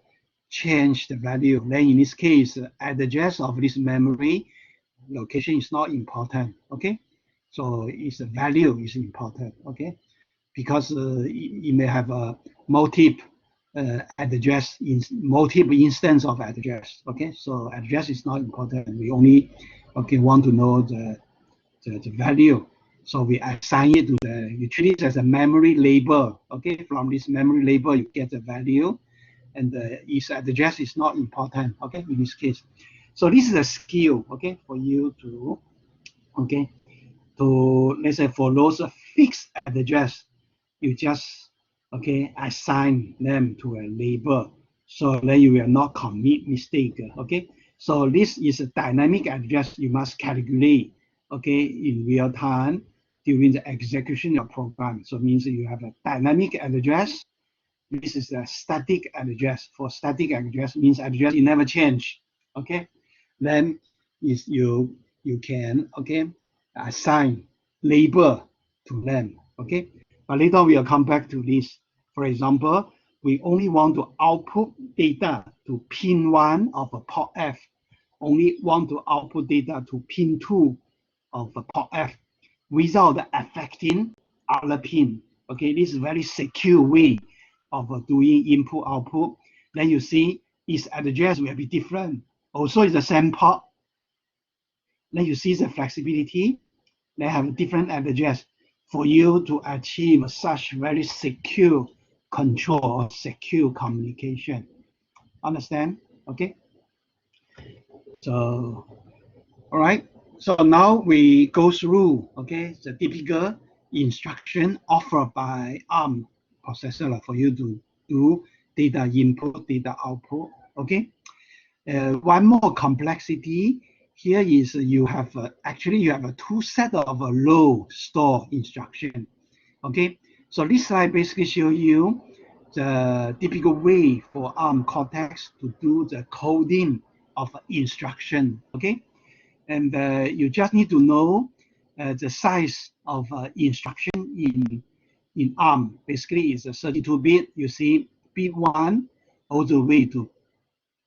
change the value, then in this case, address of this memory location is not important. Okay, so its value is important. Okay, because you may have a multiple address in multiple instance of address. Okay, so address is not important. We only want to know the value. So we assign it to you treat it as a memory label. Okay, from this memory label, you get the value, and its address is not important. Okay, in this case. So this is a skill, okay, for you to, okay, to, let's say for those fixed address, you just, okay, assign them to a label. So then you will not commit mistake, okay. So this is a dynamic address you must calculate, okay, in real time during the execution of program. So it means you have a dynamic address. This is a static address. For static address means address you never change, okay. Then is you can, okay, assign label to them, okay. But later we'll come back to this. For example, we only want to output data to pin 1 of a port F, only want to output data to pin 2 of the port F without affecting other pin. Okay, this is a very secure way of doing input output. Then you see its address will be different. Also, it's the same port. Then you see the flexibility. They have different address for you to achieve such very secure control or secure communication. Understand? Okay. So, all right. So now we go through, okay, the typical instruction offered by ARM processor for you to do data input, data output. Okay. One more complexity here is you have actually you have a two set of low store instruction. Okay. So this slide basically show you the typical way for ARM Cortex to do the coding of instruction. Okay. And you just need to know the size of instruction in ARM. Basically, it's a 32-bit. You see, bit 1 all the way to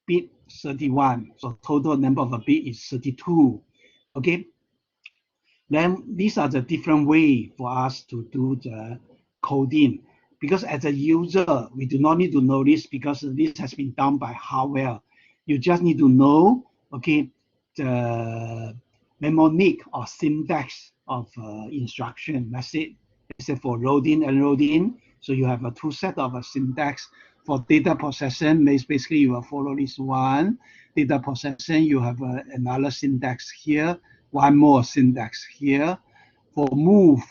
bit 31. So total number of bit is 32. Okay. Then these are the different way for us to do the coding. Because as a user, we do not need to know this because this has been done by hardware. You just need to know, okay, the mnemonic or syntax of instruction. Let's say for loading and unloading. So you have a two set of syntax. For data processing, basically you will follow this one. Data processing, you have another syntax here, one more syntax here. For move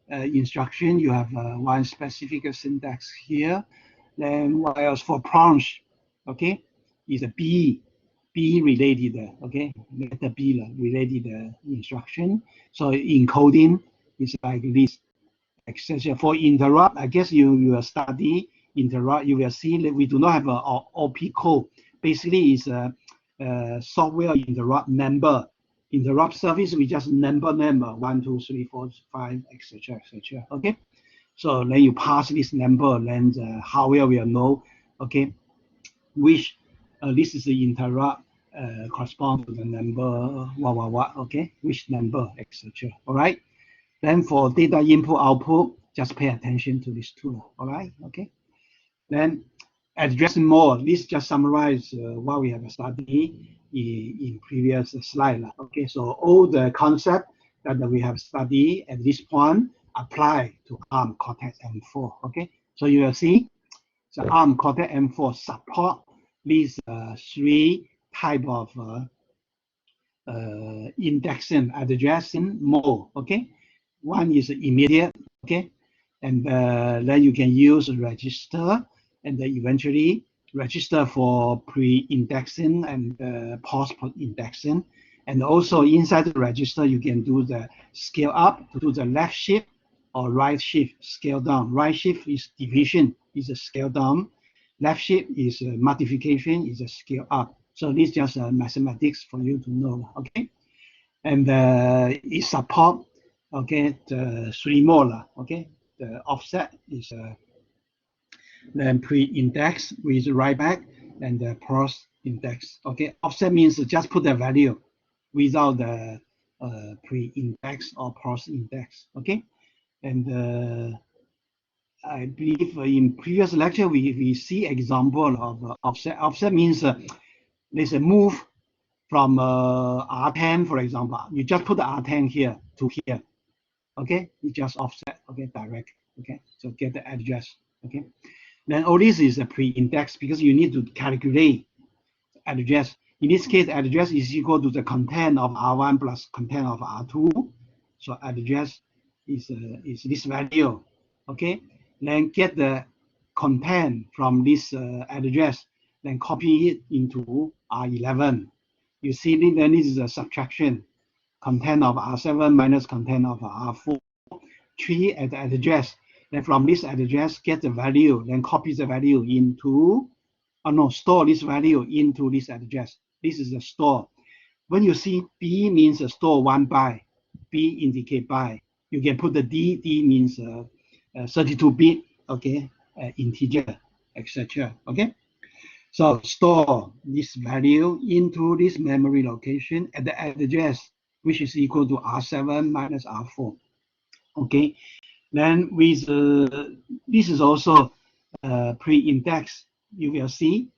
instruction, you have one specific syntax here. Then what else? For branch, okay, is a B related, okay, letter B related instruction. So encoding is like this. Etc. For interrupt, I guess you will study interrupt. You will see that we do not have a OP code. Basically, it's a software interrupt number. Interrupt service, we just number 1, 2, 3, 4, 5, etc., etc. Okay. So then you pass this number, then the hardware will know, okay, which this is the interrupt correspond to the number what, okay, which number, etc. All right. Then for data input output, just pay attention to this tool. All right. Okay. Then addressing more. This just summarize what we have studied in previous slide. Okay. So all the concept that we have studied at this point apply to ARM Cortex M4. Okay. So you will see the ARM Cortex M4 support these three type of indexing addressing mode. Okay. One is immediate, okay, and then you can use register, and then eventually register for pre-indexing and post-indexing. And also inside the register, you can do the scale up to do the left shift or right shift, scale down. Right shift is division, is a scale down. Left shift is multiplication, is a scale up. So this is just mathematics for you to know, okay? And it support, okay, the 3 molar, okay? The offset is then pre-index with write back and the post-index, okay? Offset means just put the value without the pre-index or post-index, okay? And I believe in previous lecture we see example of offset. Offset means there's a move from R10, for example. You just put the R10 here to here, okay? You just offset, okay, direct, okay? So get the address, okay? Then all this is a pre-index because you need to calculate address. In this case, address is equal to the content of R1 plus content of R2. So address is this value, okay? Then get the content from this address, then copy it into R11. You see, then this is a subtraction. Content of R7 minus content of R4. 3 at the address. Then from this address, get the value, then copy the value into, store this value into this address. This is the store. When you see B means a store 1 byte, B indicate byte. You can put the D means 32-bit, okay, integer, etc. Okay. So store this value into this memory location at the address, which is equal to R7 minus R4. Okay. Then with this is also pre-index. You will see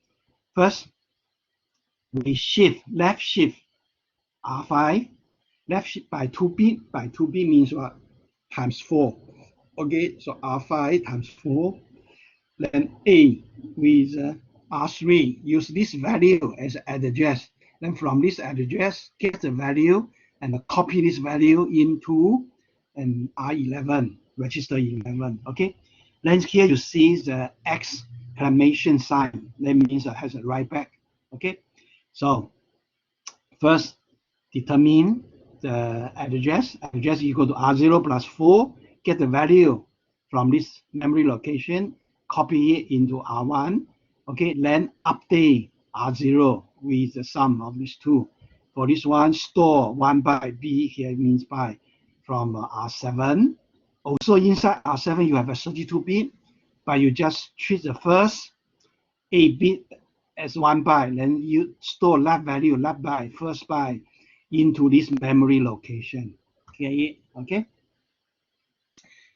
first we left shift R5, left shift by 2 bit. By 2 bit means what? Times 4. Okay, so R5 times 4. Then A with R3, use this value as an address. Then from this address, get the value and copy this value into an R11, register 11. Okay. Then here you see the exclamation sign. That means it has a write back. Okay. So first determine the address. Address equal to R0 plus 4. Get the value from this memory location. Copy it into R1. Okay. Then update R0 with the sum of these two. For this one, store 1 byte. B here means byte from R7. Also inside R7, you have a 32-bit, but you just treat the first 8-bit as 1 byte. Then you store that value, that byte, first byte, into this memory location. Okay. Okay.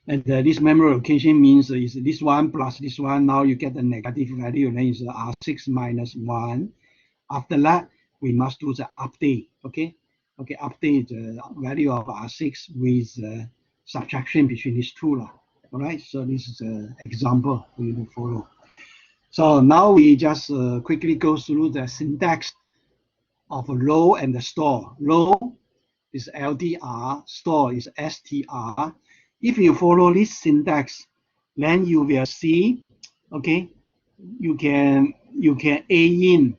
And this memory location means is this one plus this one. Now you get the negative value. Then it's R6 minus 1. After that, we must do the update. Okay. Okay. Update the value of R6 with subtraction between these two. All right. So this is an example we will follow. So now we just quickly go through the syntax of load and the store. Load is LDR, store is STR. If you follow this syntax, then you will see, okay, you can A in,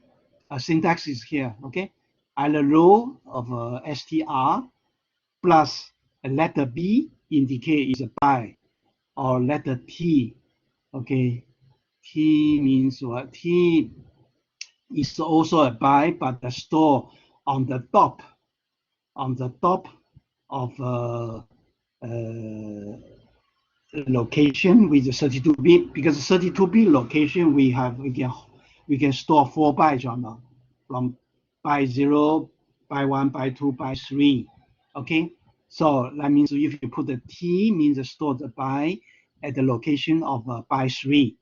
syntax is here, okay, either row of STR plus a letter B indicate is a byte, or letter T, okay, T means what? T is also a byte, but the store on the top of location with the 32-bit, because 32-bit location we can store 4 bytes on from byte 0, byte 1, byte 2, byte 3. Okay, so that means if you put the T means store the byte at the location of byte 3.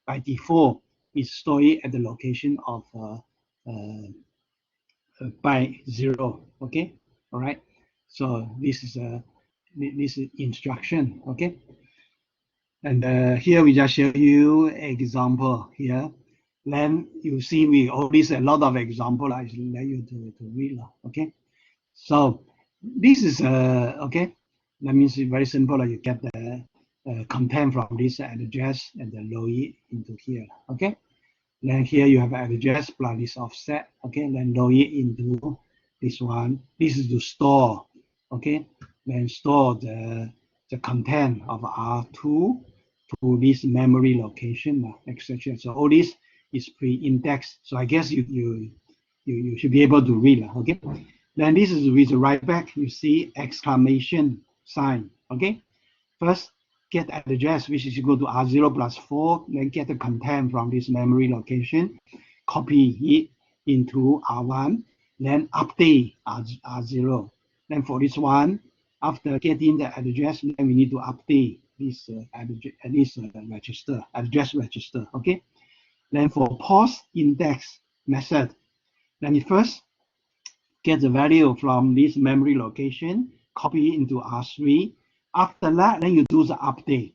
By default, it's stored at the location of byte 0. Okay, all right. So this is instruction. Okay, and here we just show you example here. Then you see we always a lot of example. I should let you to read. Okay, so this is okay. That means it's very simple. You get the content from this address and then load it into here. Okay, Then here you have an address plus this offset. Okay, then load it into this one. This is to store. Okay, then store the content of R2 to this memory location, etc. So all this is pre-indexed. So I guess you should be able to read. Okay, then this is with the write back. You see exclamation sign. Okay, first get address, which is equal to R0 plus 4, then get the content from this memory location, copy it into R1, then update R0. Then for this one, after getting the address, then we need to update this address register. Okay. Then for post index method, then you first get the value from this memory location, copy it into R3. After that, then you do the update.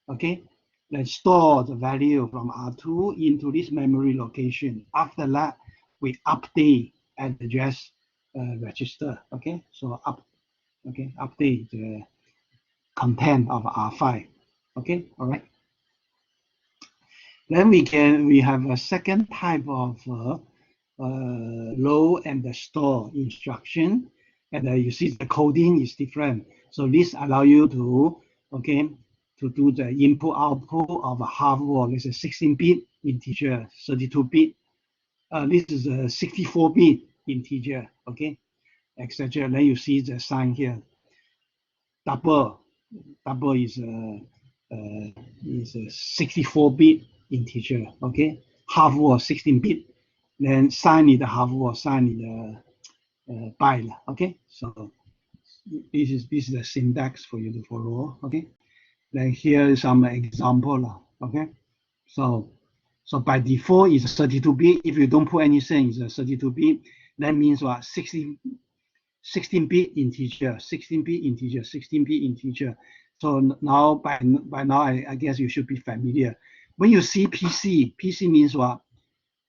Okay, then store the value from R2 into this memory location. After that, we update address register. Okay, so update the content of R5. Okay, all right. Then we have a second type of load and store instruction, and you see the coding is different. So this allow you to to do the input output of a half word. This is 16-bit integer, 32-bit. This is a 64-bit integer. Okay, etc. Then you see the sign here. Double is a 64-bit integer. Okay, half word 16-bit. Then sign is the half word, sign is the byte. Okay, so this is the syntax for you to follow. Okay, then here is some example. Okay, so by default it's 32-bit. If you don't put anything, it's a 32-bit. That means what? 16-bit integer, 16-bit integer, 16-bit integer. So now by now I guess you should be familiar. When you see PC means what?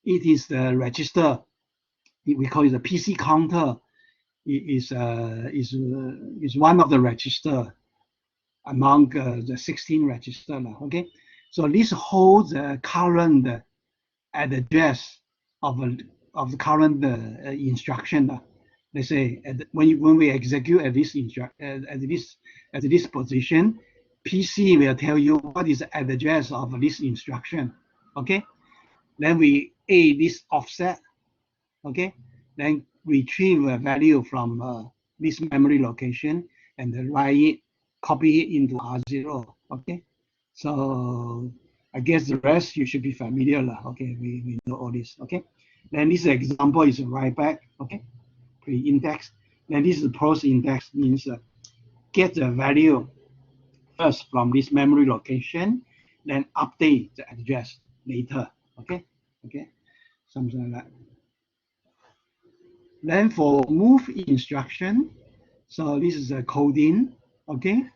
It is the register. We call it the PC counter. It is one of the register among the 16 register. Okay, so this holds the current address of the current instruction. Let's say when we execute at this position, PC will tell you what is the address of this instruction. Okay, then we add this offset. Okay, then retrieve a value from this memory location and then write it, copy it into R0. Okay, so I guess the rest you should be familiar. Okay, we know all this. Okay, then this example is a write back. Okay, pre-index. Then this is post index, means get the value first from this memory location, then update the address later. Okay, something like that. Then for move instruction, so this is a coding. Okay,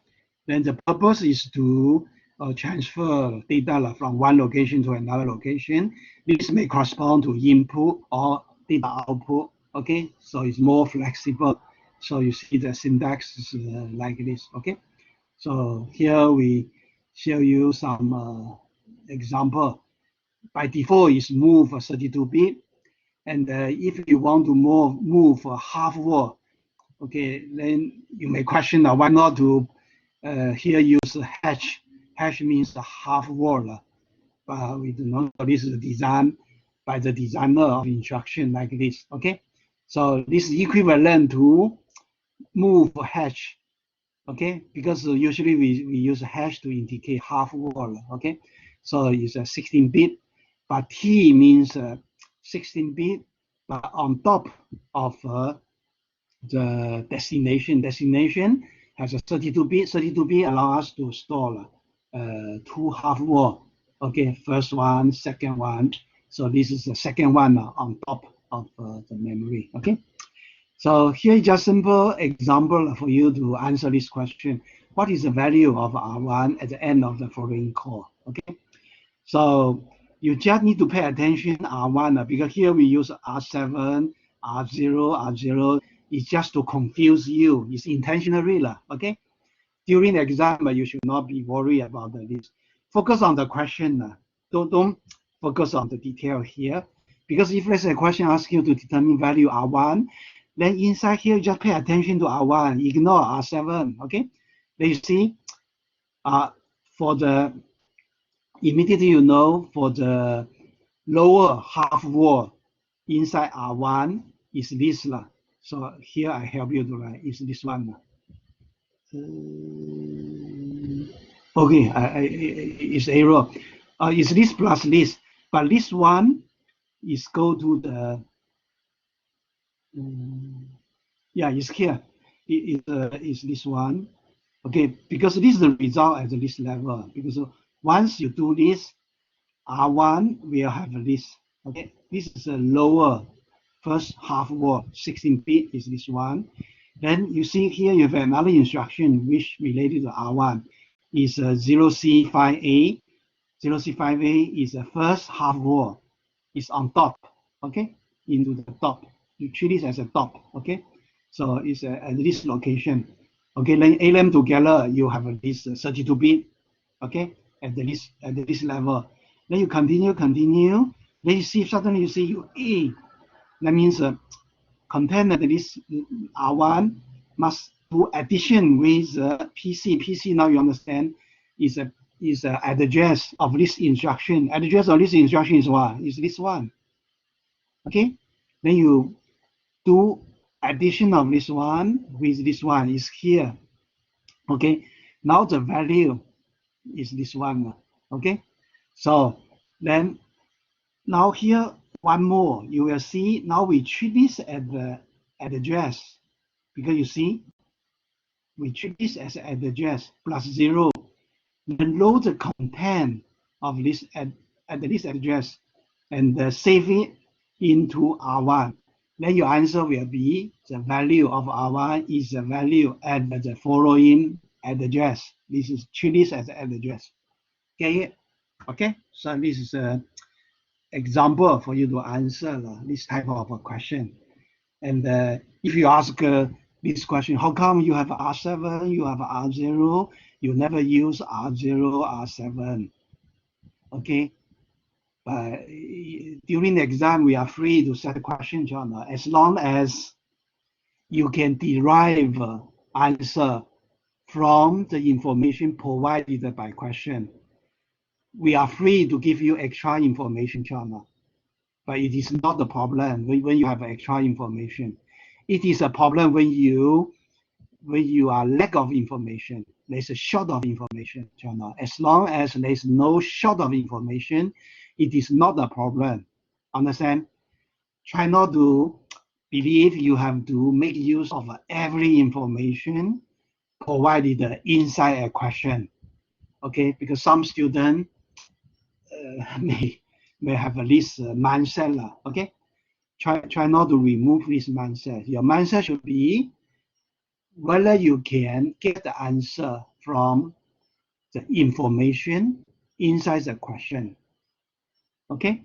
then the purpose is to transfer data from one location to another location. This may correspond to input or data output. Okay, so it's more flexible. So you see the syntax is like this. Okay, so here we show you some example. By default, is move 32-bit, and if you want to move half word, okay, then you may question why not to here use hash. Hash means half word, but we do not. This is designed by the designer of instruction like this. Okay, so this is equivalent to move hash. Okay, because usually we use hash to indicate half word. Okay, so it's a 16-bit, but T means 16-bit, but on top of the destination. Destination has a 32-bit. 32-bit allows us to store two half word. Okay, first one, second one. So this is the second one on top of the memory. Okay. So here is just simple example for you to answer this question. What is the value of R1 at the end of the following call? Okay. So you just need to pay attention R1 because here we use R7, R0. It's just to confuse you. It's intentionally, okay? During the exam, you should not be worried about this. Focus on the question. Don't focus on the detail here. Because if let's say a question asks you to determine value R1, then inside here, just pay attention to R1, ignore R7, okay? Then you see, for the, immediately you know, for the lower half wall inside R1 is this. So here I help you to write, is this one. Okay, it's error. It's this plus this, but this one is go to the, yeah, it's here. It's this one. Okay, because this is the result at this level. Because once you do this, R1 will have this. Okay, this is a lower first half wall, 16-bit is this one. Then you see here you have another instruction which related to R1 is 0C5A. 0C5A is the first half wall. It's on top, okay, into the top. You treat this as a top, okay. So it's at this location. Okay, then add them together, you have this 32-bit, okay, at this level. Then you continue. Then you see suddenly you see A. That means content at this R1 must do addition with PC. PC now you understand is at the address of this instruction. At the address of this instruction is what? Is this one. Okay. Then you do addition of this one with this one is here. Okay. Now the value is this one. Okay. So then now here one more, you will see now we treat this at the address, because you see we treat this as at the address plus 0. Then load the content of this at this address and save it into R1. Then your answer will be the value of R1 is the value at the following address. This is treat this as at address. Get it? Okay. So this is a example for you to answer this type of a question. And if you ask this question, how come you have R7, you have R0, you never use R0, R7? Okay, but during the exam, we are free to set a question, John, as long as you can derive answer from the information provided by question. We are free to give you extra information, John, but it is not the problem when you have extra information. It is a problem when you are lack of information. There's a short of information, John. As long as there's no short of information, it is not a problem. Understand? Try not to believe you have to make use of every information provided inside a question. Okay, because some students may have this mindset. Okay, try not to remove this mindset. Your mindset should be whether you can get the answer from the information inside the question. Okay,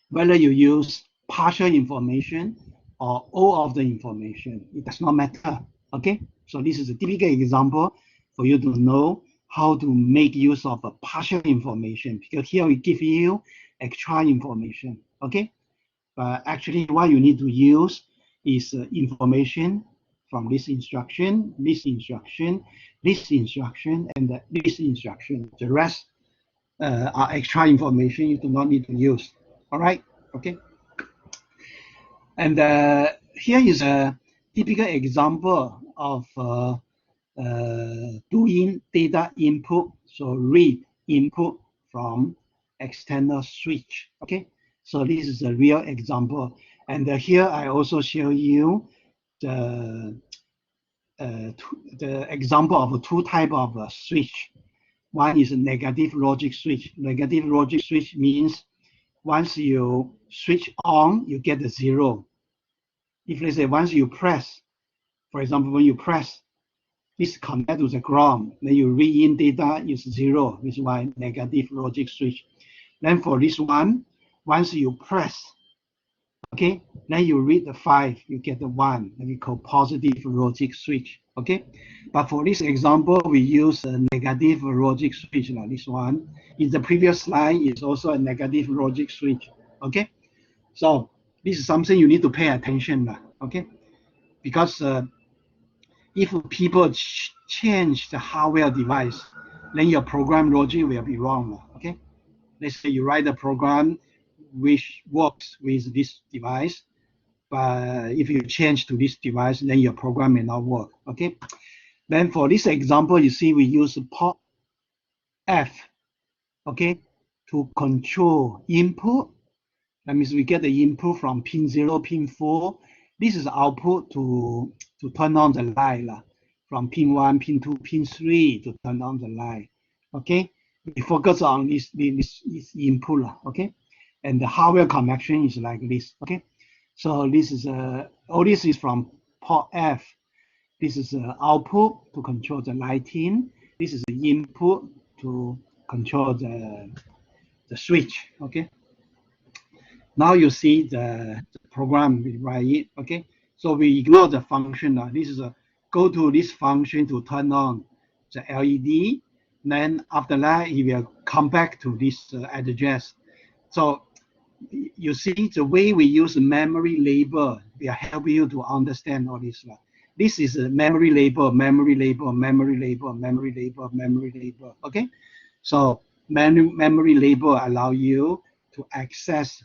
whether you use partial information or all of the information, it does not matter. Okay, so this is a typical example for you to know how to make use of a partial information, because here we give you extra information. Okay, but actually what you need to use is information from this instruction, this instruction, this instruction, and this instruction. The rest are extra information you do not need to use. All right, okay. And here is a typical example of doing data input, so read input from external switch. Okay, so this is a real example, and here I also show you the example of two types of switch. One is a negative logic switch. Negative logic switch means once you switch on, you get a 0. If let's say once you press, for example, when you press this connect to the ground, then you read in data is 0, which is why negative logic switch. Then for this one, once you press, okay, then you read the 5, you get the 1, and we call positive logic switch. Okay, but for this example, we use a negative logic switch like this one. In the previous slide, is also a negative logic switch. Okay, so this is something you need to pay attention. Okay, because if people change the hardware device, then your program logic will be wrong. Okay, let's say you write a program which works with this device, but if you change to this device, then your program may not work. Okay, then for this example, you see we use port F, okay, to control input. That means we get the input from pin 0, pin 4. This is output to turn on the light from pin 1, pin 2, pin 3 to turn on the light. Okay, we focus on this input, okay, and the hardware connection is like this. Okay, so this is all this is from port F. This is the output to control the lighting. This is the input to control the switch. Okay. Now you see the program we write it. Okay. So we ignore the function. This is a go to this function to turn on the LED. Then after that, it will come back to this address. So you see the way we use memory label will help you to understand all this. This is a memory label, memory label, memory label, memory label, memory label. Okay, so memory label allow you to access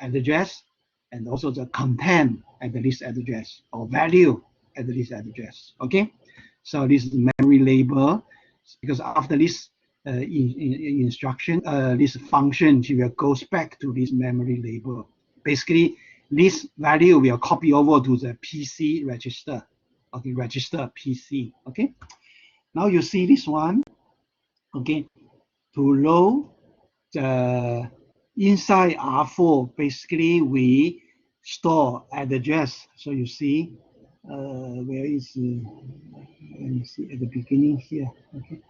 address and also the content at this address or value at this address. Okay, so this is memory label because after this instruction, this function will goes back to this memory label. Basically, this value will copy over to the PC register. Okay, register PC. Okay, now you see this one. Okay, to load the inside R4, basically we store address. So you see, where is? Let me see at the beginning here. Okay.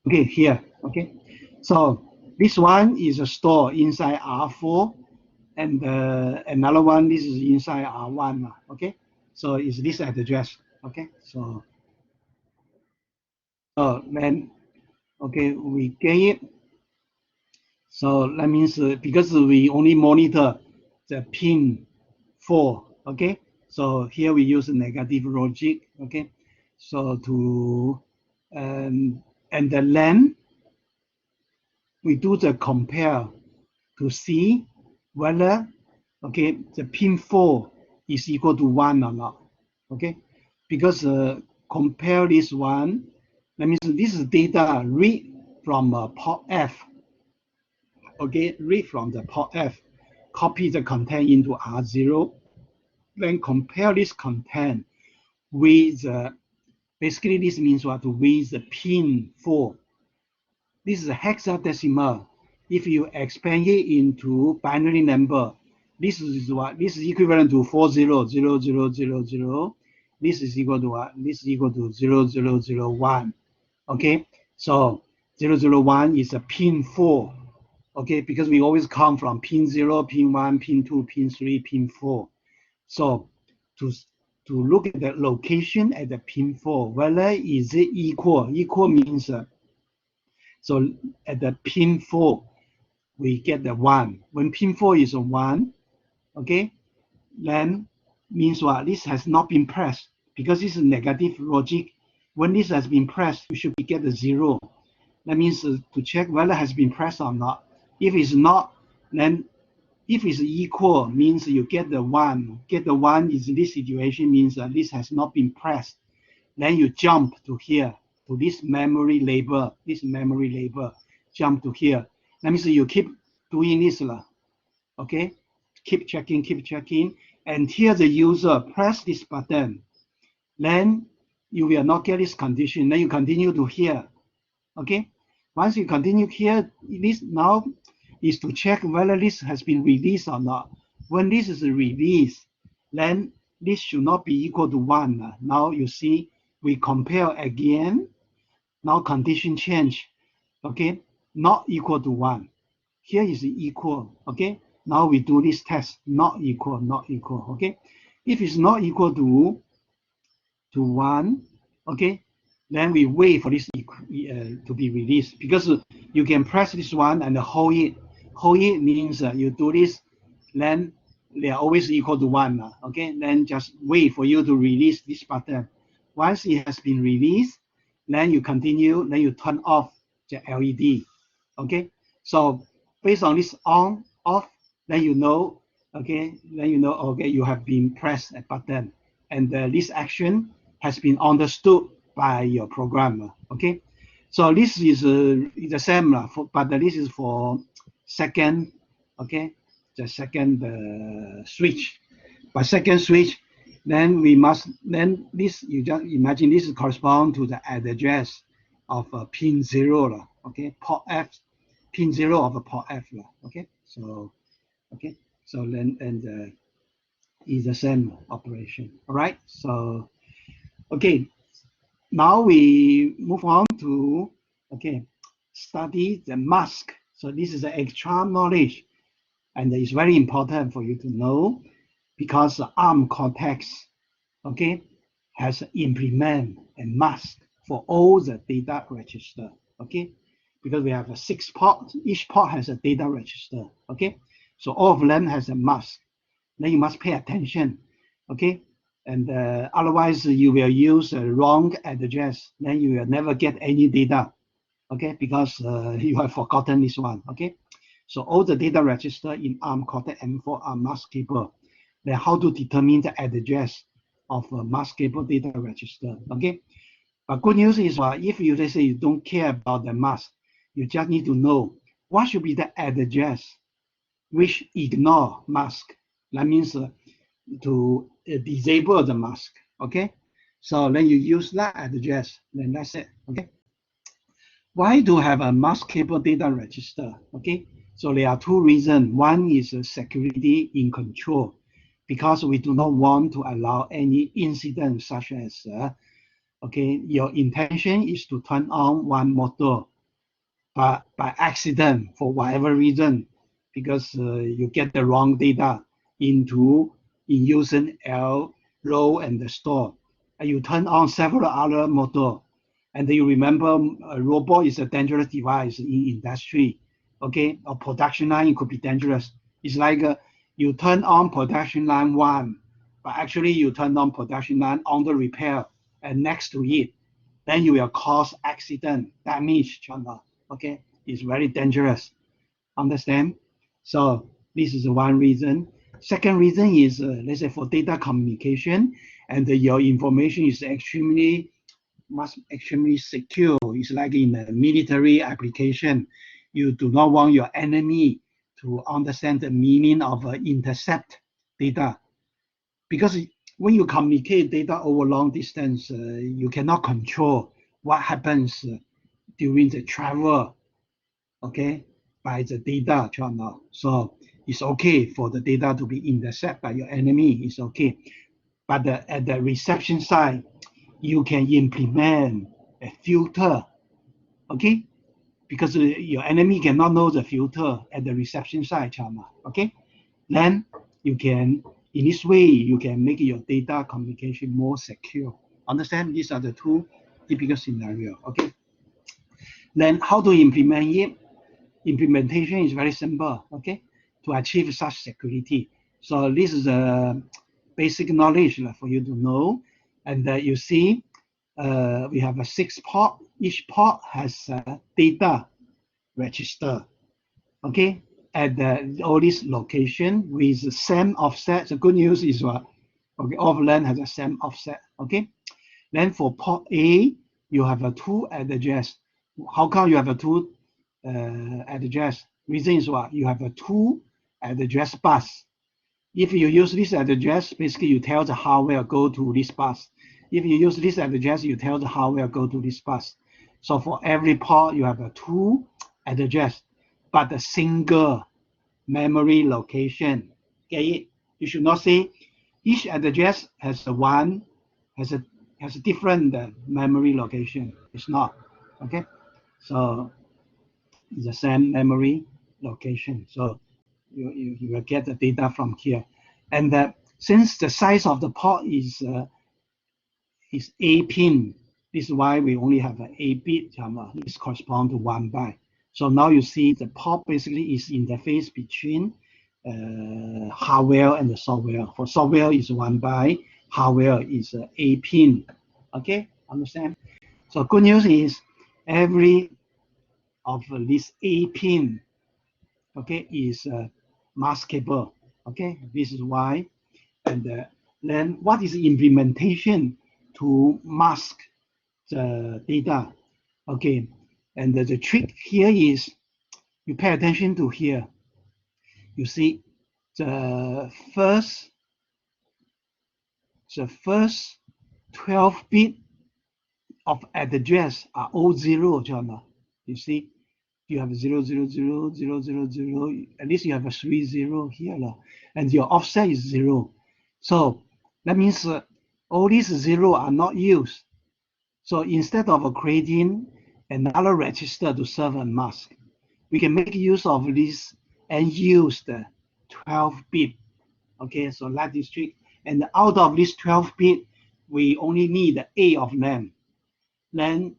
Okay, here. Okay, so this one is a store inside R4, and another one this is inside R1. Okay, so it's this address. Okay, so then okay we get it. So that means because we only monitor the pin 4. Okay, so here we use negative logic. Okay, so to and then we do the compare to see whether okay the pin 4 is equal to 1 or not. Okay, because compare this one, that means this is data read from port F. Okay, read from the port F, copy the content into R0, then compare this content with basically this means what, with the pin 4. This is a hexadecimal. If you expand it into binary number, this is what? This is equivalent to 400000. This is equal to what? This is equal to 0001. Okay, so 001 is a pin 4. Okay, because we always come from pin 0, pin 1, pin 2, pin 3, pin 4. So to look at the location at the pin 4, whether is it equal? Equal means so at the pin 4, we get the 1. When pin 4 is a 1, okay, then means what? This has not been pressed because this is negative logic. When this has been pressed, you should get a 0. That means to check whether it has been pressed or not. If it's not, then if it's equal, means you get the 1. Get the 1 is in this situation means that this has not been pressed. Then you jump to here, to this memory label, jump to here. That means you keep doing this, okay? Keep checking, until the user press this button. Then you will not get this condition. Then you continue to here, okay? Once you continue here, this now is to check whether this has been released or not. When this is released, then this should not be equal to 1. Now you see, we compare again. Now condition change, okay? Not equal to 1. Here is equal, okay? Now we do this test, not equal, okay? If it's not equal to to 1, okay, then we wait for this to be released, because you can press this one and hold it. Hold it means you do this, then they are always equal to 1. Okay, then just wait for you to release this button. Once it has been released, then you continue, then you turn off the LED. Okay, so based on this on, off, then you know, okay, okay, you have been pressed a button, and this action has been understood by your programmer. Okay, so this is the same, but this is for second, okay, the second switch. But second switch, then we must, then this, you just imagine this correspond to the address of pin 0, okay, port F, pin 0 of a port F, okay. So okay, so then, and is the same operation. All right, so okay, now we move on to, okay, study the mask. So this is the extra knowledge, and it's very important for you to know, because the ARM Cortex, okay, has implement a mask for all the data register, okay, because we have a 6 port, each port has a data register, okay, so all of them has a mask. Then you must pay attention, okay, and otherwise you will use a wrong address, then you will never get any data, okay, because you have forgotten this one, okay. So all the data register in ARM Cortex M4 are maskable. Then how to determine the address of a maskable data register, okay. But good news is, if you, let's say, you don't care about the mask, you just need to know what should be the address which ignore mask. That means to disable the mask, okay. So then you use that address, then that's it, okay. Why do have a maskable data register, okay? So there are 2 reasons. One is security in control, because we do not want to allow any incident such as, okay, your intention is to turn on one motor, but by accident, for whatever reason, because you get the wrong data in using L, row, and the store, and you turn on several other motor, and you remember a robot is a dangerous device in industry, okay, or production line, it could be dangerous. It's like you turn on production line 1, but actually you turn on production line under repair and next to it, then you will cause accident, damage, okay, it's very dangerous, understand? So this is one reason. Second reason is, let's say, for data communication, and your information is extremely secure. It's like in a military application. You do not want your enemy to understand the meaning of intercept data, because when you communicate data over long distance, you cannot control what happens during the travel, okay, by the data channel. So it's okay for the data to be intercepted by your enemy. It's okay, but at the reception side, you can implement a filter, okay? Because your enemy cannot know the filter at the reception side channel, okay? Then you can, in this way, you can make your data communication more secure. Understand? These are the 2 typical scenarios, okay? Then how to implement it? Implementation is very simple, okay? To achieve such security. So this is a basic knowledge for you to know. And you see, we have a 6 port. Each port has a data register, okay, at all this location with the same offset. The good news is okay, all of them has the same offset, okay. Then for port A, you have a 2 address. How come you have a 2 address? Reason is what? You have a 2 address bus. If you use this address, basically you tell the hardware go to this bus. If you use this address, you tell the hardware go to this bus. So for every port, you have a 2 address, but a single memory location. Okay, you should not say each address has a different memory location. It's not, okay. So it's the same memory location. So you will get the data from here, and since the size of the port is is A pin. This is why we only have an A bit. This corresponds to 1 byte. So now you see the port basically is interface between hardware and the software. For software is 1 byte, hardware is A pin. Okay, understand? So good news is every of this A pin, okay, is maskable. Okay, this is why. And then what is the implementation to mask the data? Okay, and the trick here is you pay attention to here. You see the first 12 bit of address are all zero, John. You see, you have 0, 0, 0, 0, 0, 0. At least you have a 3, 0 here, and your offset is 0. So that means all these 0 are not used. So instead of creating another register to serve a mask, we can make use of this and use the 12 bit. Okay, so that is trick. And out of this 12 bit, we only need 8 of them. Then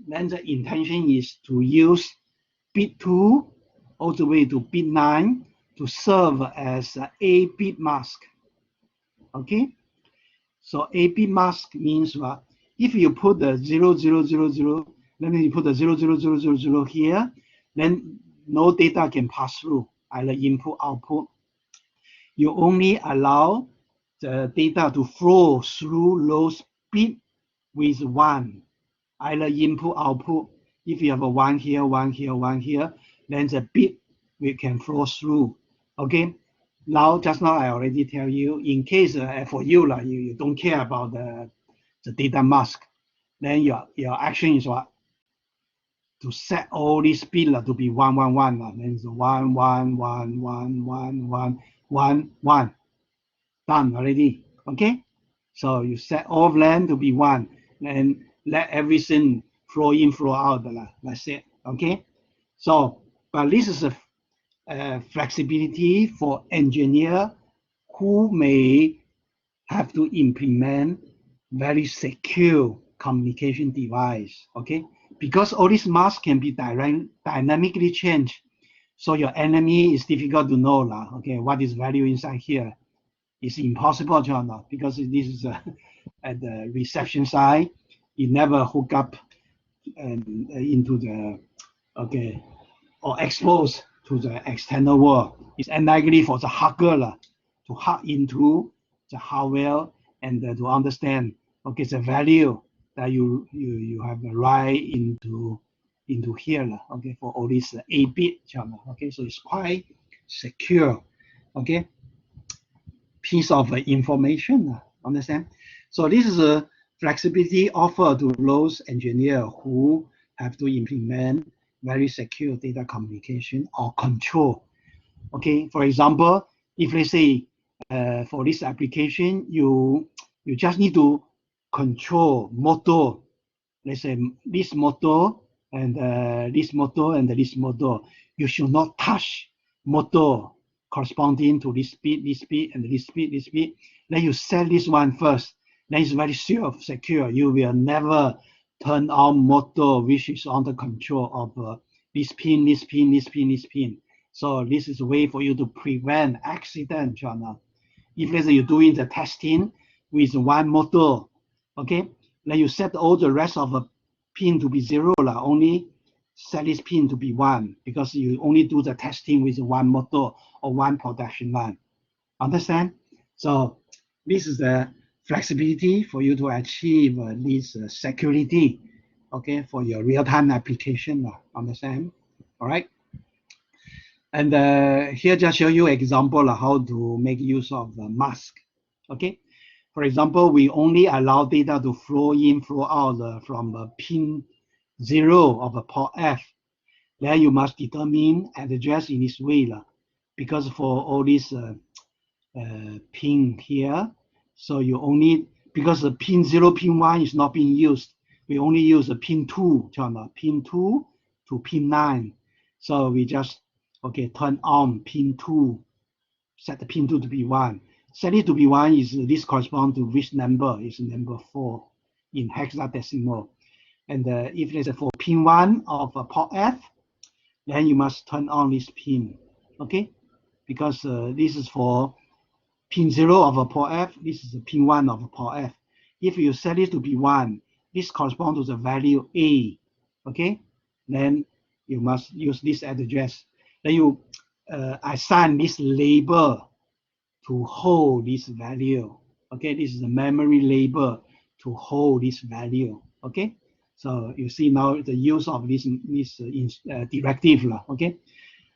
the intention is to use bit 2 all the way to bit 9 to serve as a 8-bit mask. Okay, so 8-bit mask means what? If you put the 0, 0, 0, 0, then you put the 0, 0, 0, 0, 0 here, then no data can pass through, either input, output. You only allow the data to flow through those bits with 1, either input, output. If you have a 1 here, 1 here, 1 here, then the bit we can flow through. Okay. Now, just now I already tell you, in case for you, you don't care about the data mask, then your action is what? To set all these bits to be 1, 1, 1. Then it's 1, 1, 1, 1, 1, 1, 1, 1. Done already. Okay. So you set all of them to be 1, and let everything flow in, flow out. That's it. Okay. So, but this is a flexibility for engineer who may have to implement very secure communication device. Okay, because all these masks can be dynamically changed. So your enemy is difficult to know. Okay, what is value inside here? It's impossible, John, because this is at the reception side. It never hook up into the, okay, or exposed to the external world. It's unlikely for the hacker to hack into the hardware and to understand, okay, the value that you have right into here, okay, for all these 8-bit channel. Okay, so it's quite secure. Okay, piece of information. Understand? So this is a flexibility offered to those engineers who have to implement very secure data communication or control. Okay, for example, if let's say for this application, you just need to control motor. Let's say this motor and this motor and this motor. You should not touch motor corresponding to this speed, and this speed, this speed. Then you set this one first. Then it's very secure. You will never turn on motor which is under control of this pin, this pin, this pin, this pin. So this is a way for you to prevent accident, John. If let's say you're doing the testing with one motor, okay, then you set all the rest of the pin to be 0, only set this pin to be 1, because you only do the testing with one motor or one production line. Understand? So this is the flexibility for you to achieve this security, okay, for your real-time application. Understand? All right. And here just show you example of how to make use of the mask. Okay. For example, we only allow data to flow in, flow out from pin 0 of a port F. Then you must determine address in this way, because for all these pin here, so you only, because the pin 0, pin 1 is not being used, we only use the pin 2, pin 2 to pin 9. So we just, okay, turn on pin 2, set the pin 2 to be 1. Set it to be 1 is this correspond to which number? Is number 4. in hexadecimal. And if let's say for pin 1 of port F, then you must turn on this pin, okay? Because this is for pin 0 of a port F, this is pin 1 of a port F. If you set it to be 1, this corresponds to the value A, okay? Then you must use this address. Then you assign this label to hold this value, okay? This is the memory label to hold this value, okay? So you see now the use of this directive, okay?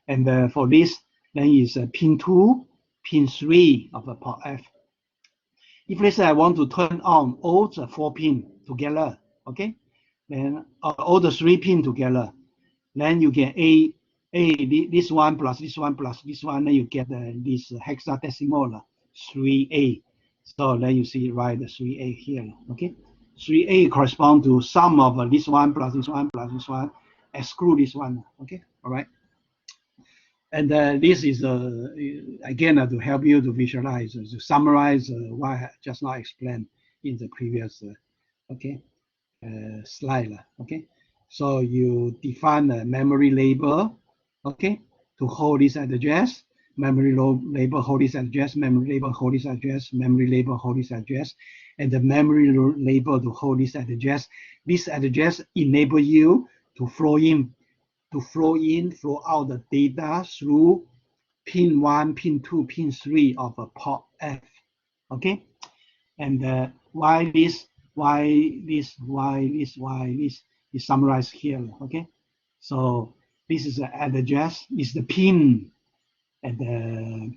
And for this, then is pin 2, pin 3 of a port F. If let's say I want to turn on all the 4 pins together, okay? Then all the 3 pins together, then you get this one plus this one plus this one, then you get this hexadecimal 3A. So then you see right the 3A here, okay? 3A correspond to sum of this one plus this one plus this one, exclude this one, okay? All right. And this is again to help you to visualize, to summarize what I just now explained in the previous slide. Okay, so you define a memory label, okay, to hold this address. Memory label hold this address. Memory label hold this address. Memory label hold this address, and the memory label to hold this address. This address enable you to flow in, flow out the data through pin 1, pin 2, pin 3 of a port F. Okay, and why this is summarized here. Okay, so this is the address, is the pin at the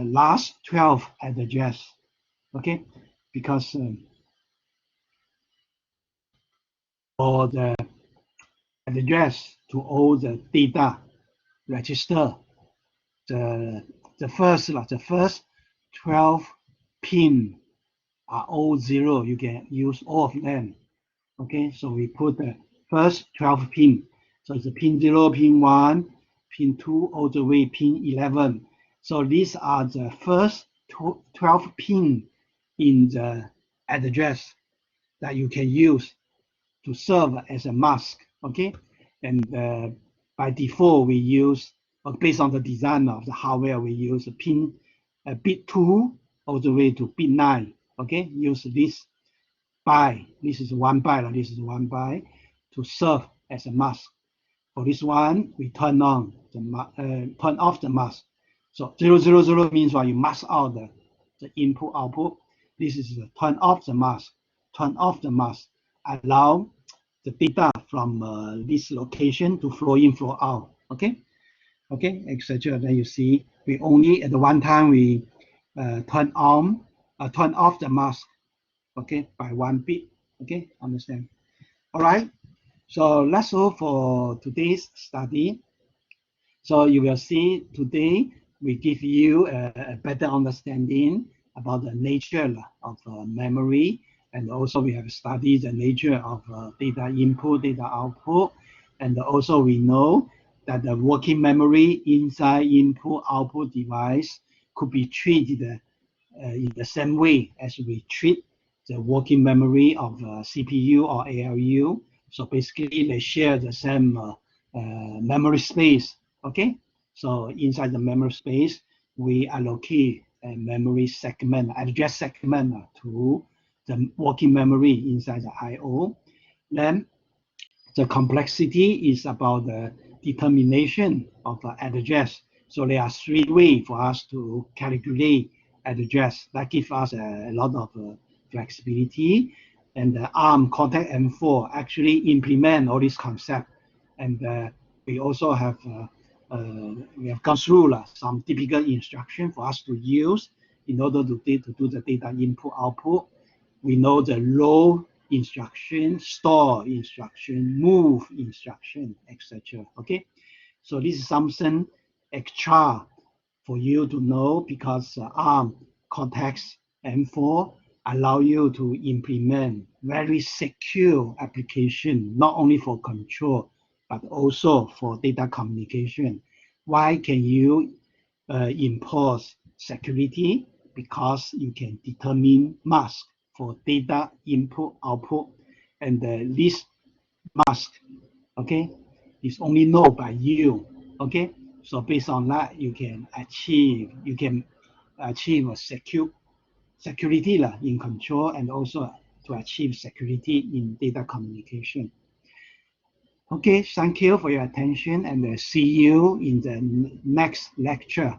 last 12 address. Okay, because for the address to all the data register, the first 12 pin are all 0. You can use all of them. Okay, so we put the first 12 pin. So it's a pin 0, pin 1, pin 2, all the way pin 11. So these are the first 12 pin in the address that you can use to serve as a mask. Okay, and by default we use, based on the design of the hardware, we use a bit 2 all the way to bit 9. Okay, use this byte. This is 1 byte, and this is 1 byte to serve as a mask. For this one, we turn off the mask. So 000 means when you mask out the input output. This is the turn off the mask. Turn off the mask. Allow the data from this location to flow in, flow out. Okay, etc. Then you see we only at the one time we turn off the mask. Okay, by 1 bit. Okay, understand? All right. So that's all for today's study. So you will see today we give you a better understanding about the nature of memory, and also we have studied the nature of data input, data output, and also we know that the working memory inside input-output device could be treated in the same way as we treat the working memory of CPU or ALU. So basically, they share the same memory space. Okay, so inside the memory space, we allocate a memory segment, address segment to the working memory inside the I/O. Then the complexity is about the determination of the address. So there are 3 ways for us to calculate address. That gives us a lot of flexibility. And the ARM Cortex M4 actually implement all this concept. And we also have gone through some typical instruction for us to use in order to do the data input output. We know the load instruction, store instruction, move instruction, etc. Okay, so this is something extra for you to know, because ARM Cortex M4 allow you to implement very secure application, not only for control, but also for data communication. Why can you impose security? Because you can determine mask. for data input, output, and the least mask, okay, is only known by you, okay. So based on that, you can achieve a security in control, and also to achieve security in data communication. Okay, thank you for your attention, and see you in the next lecture.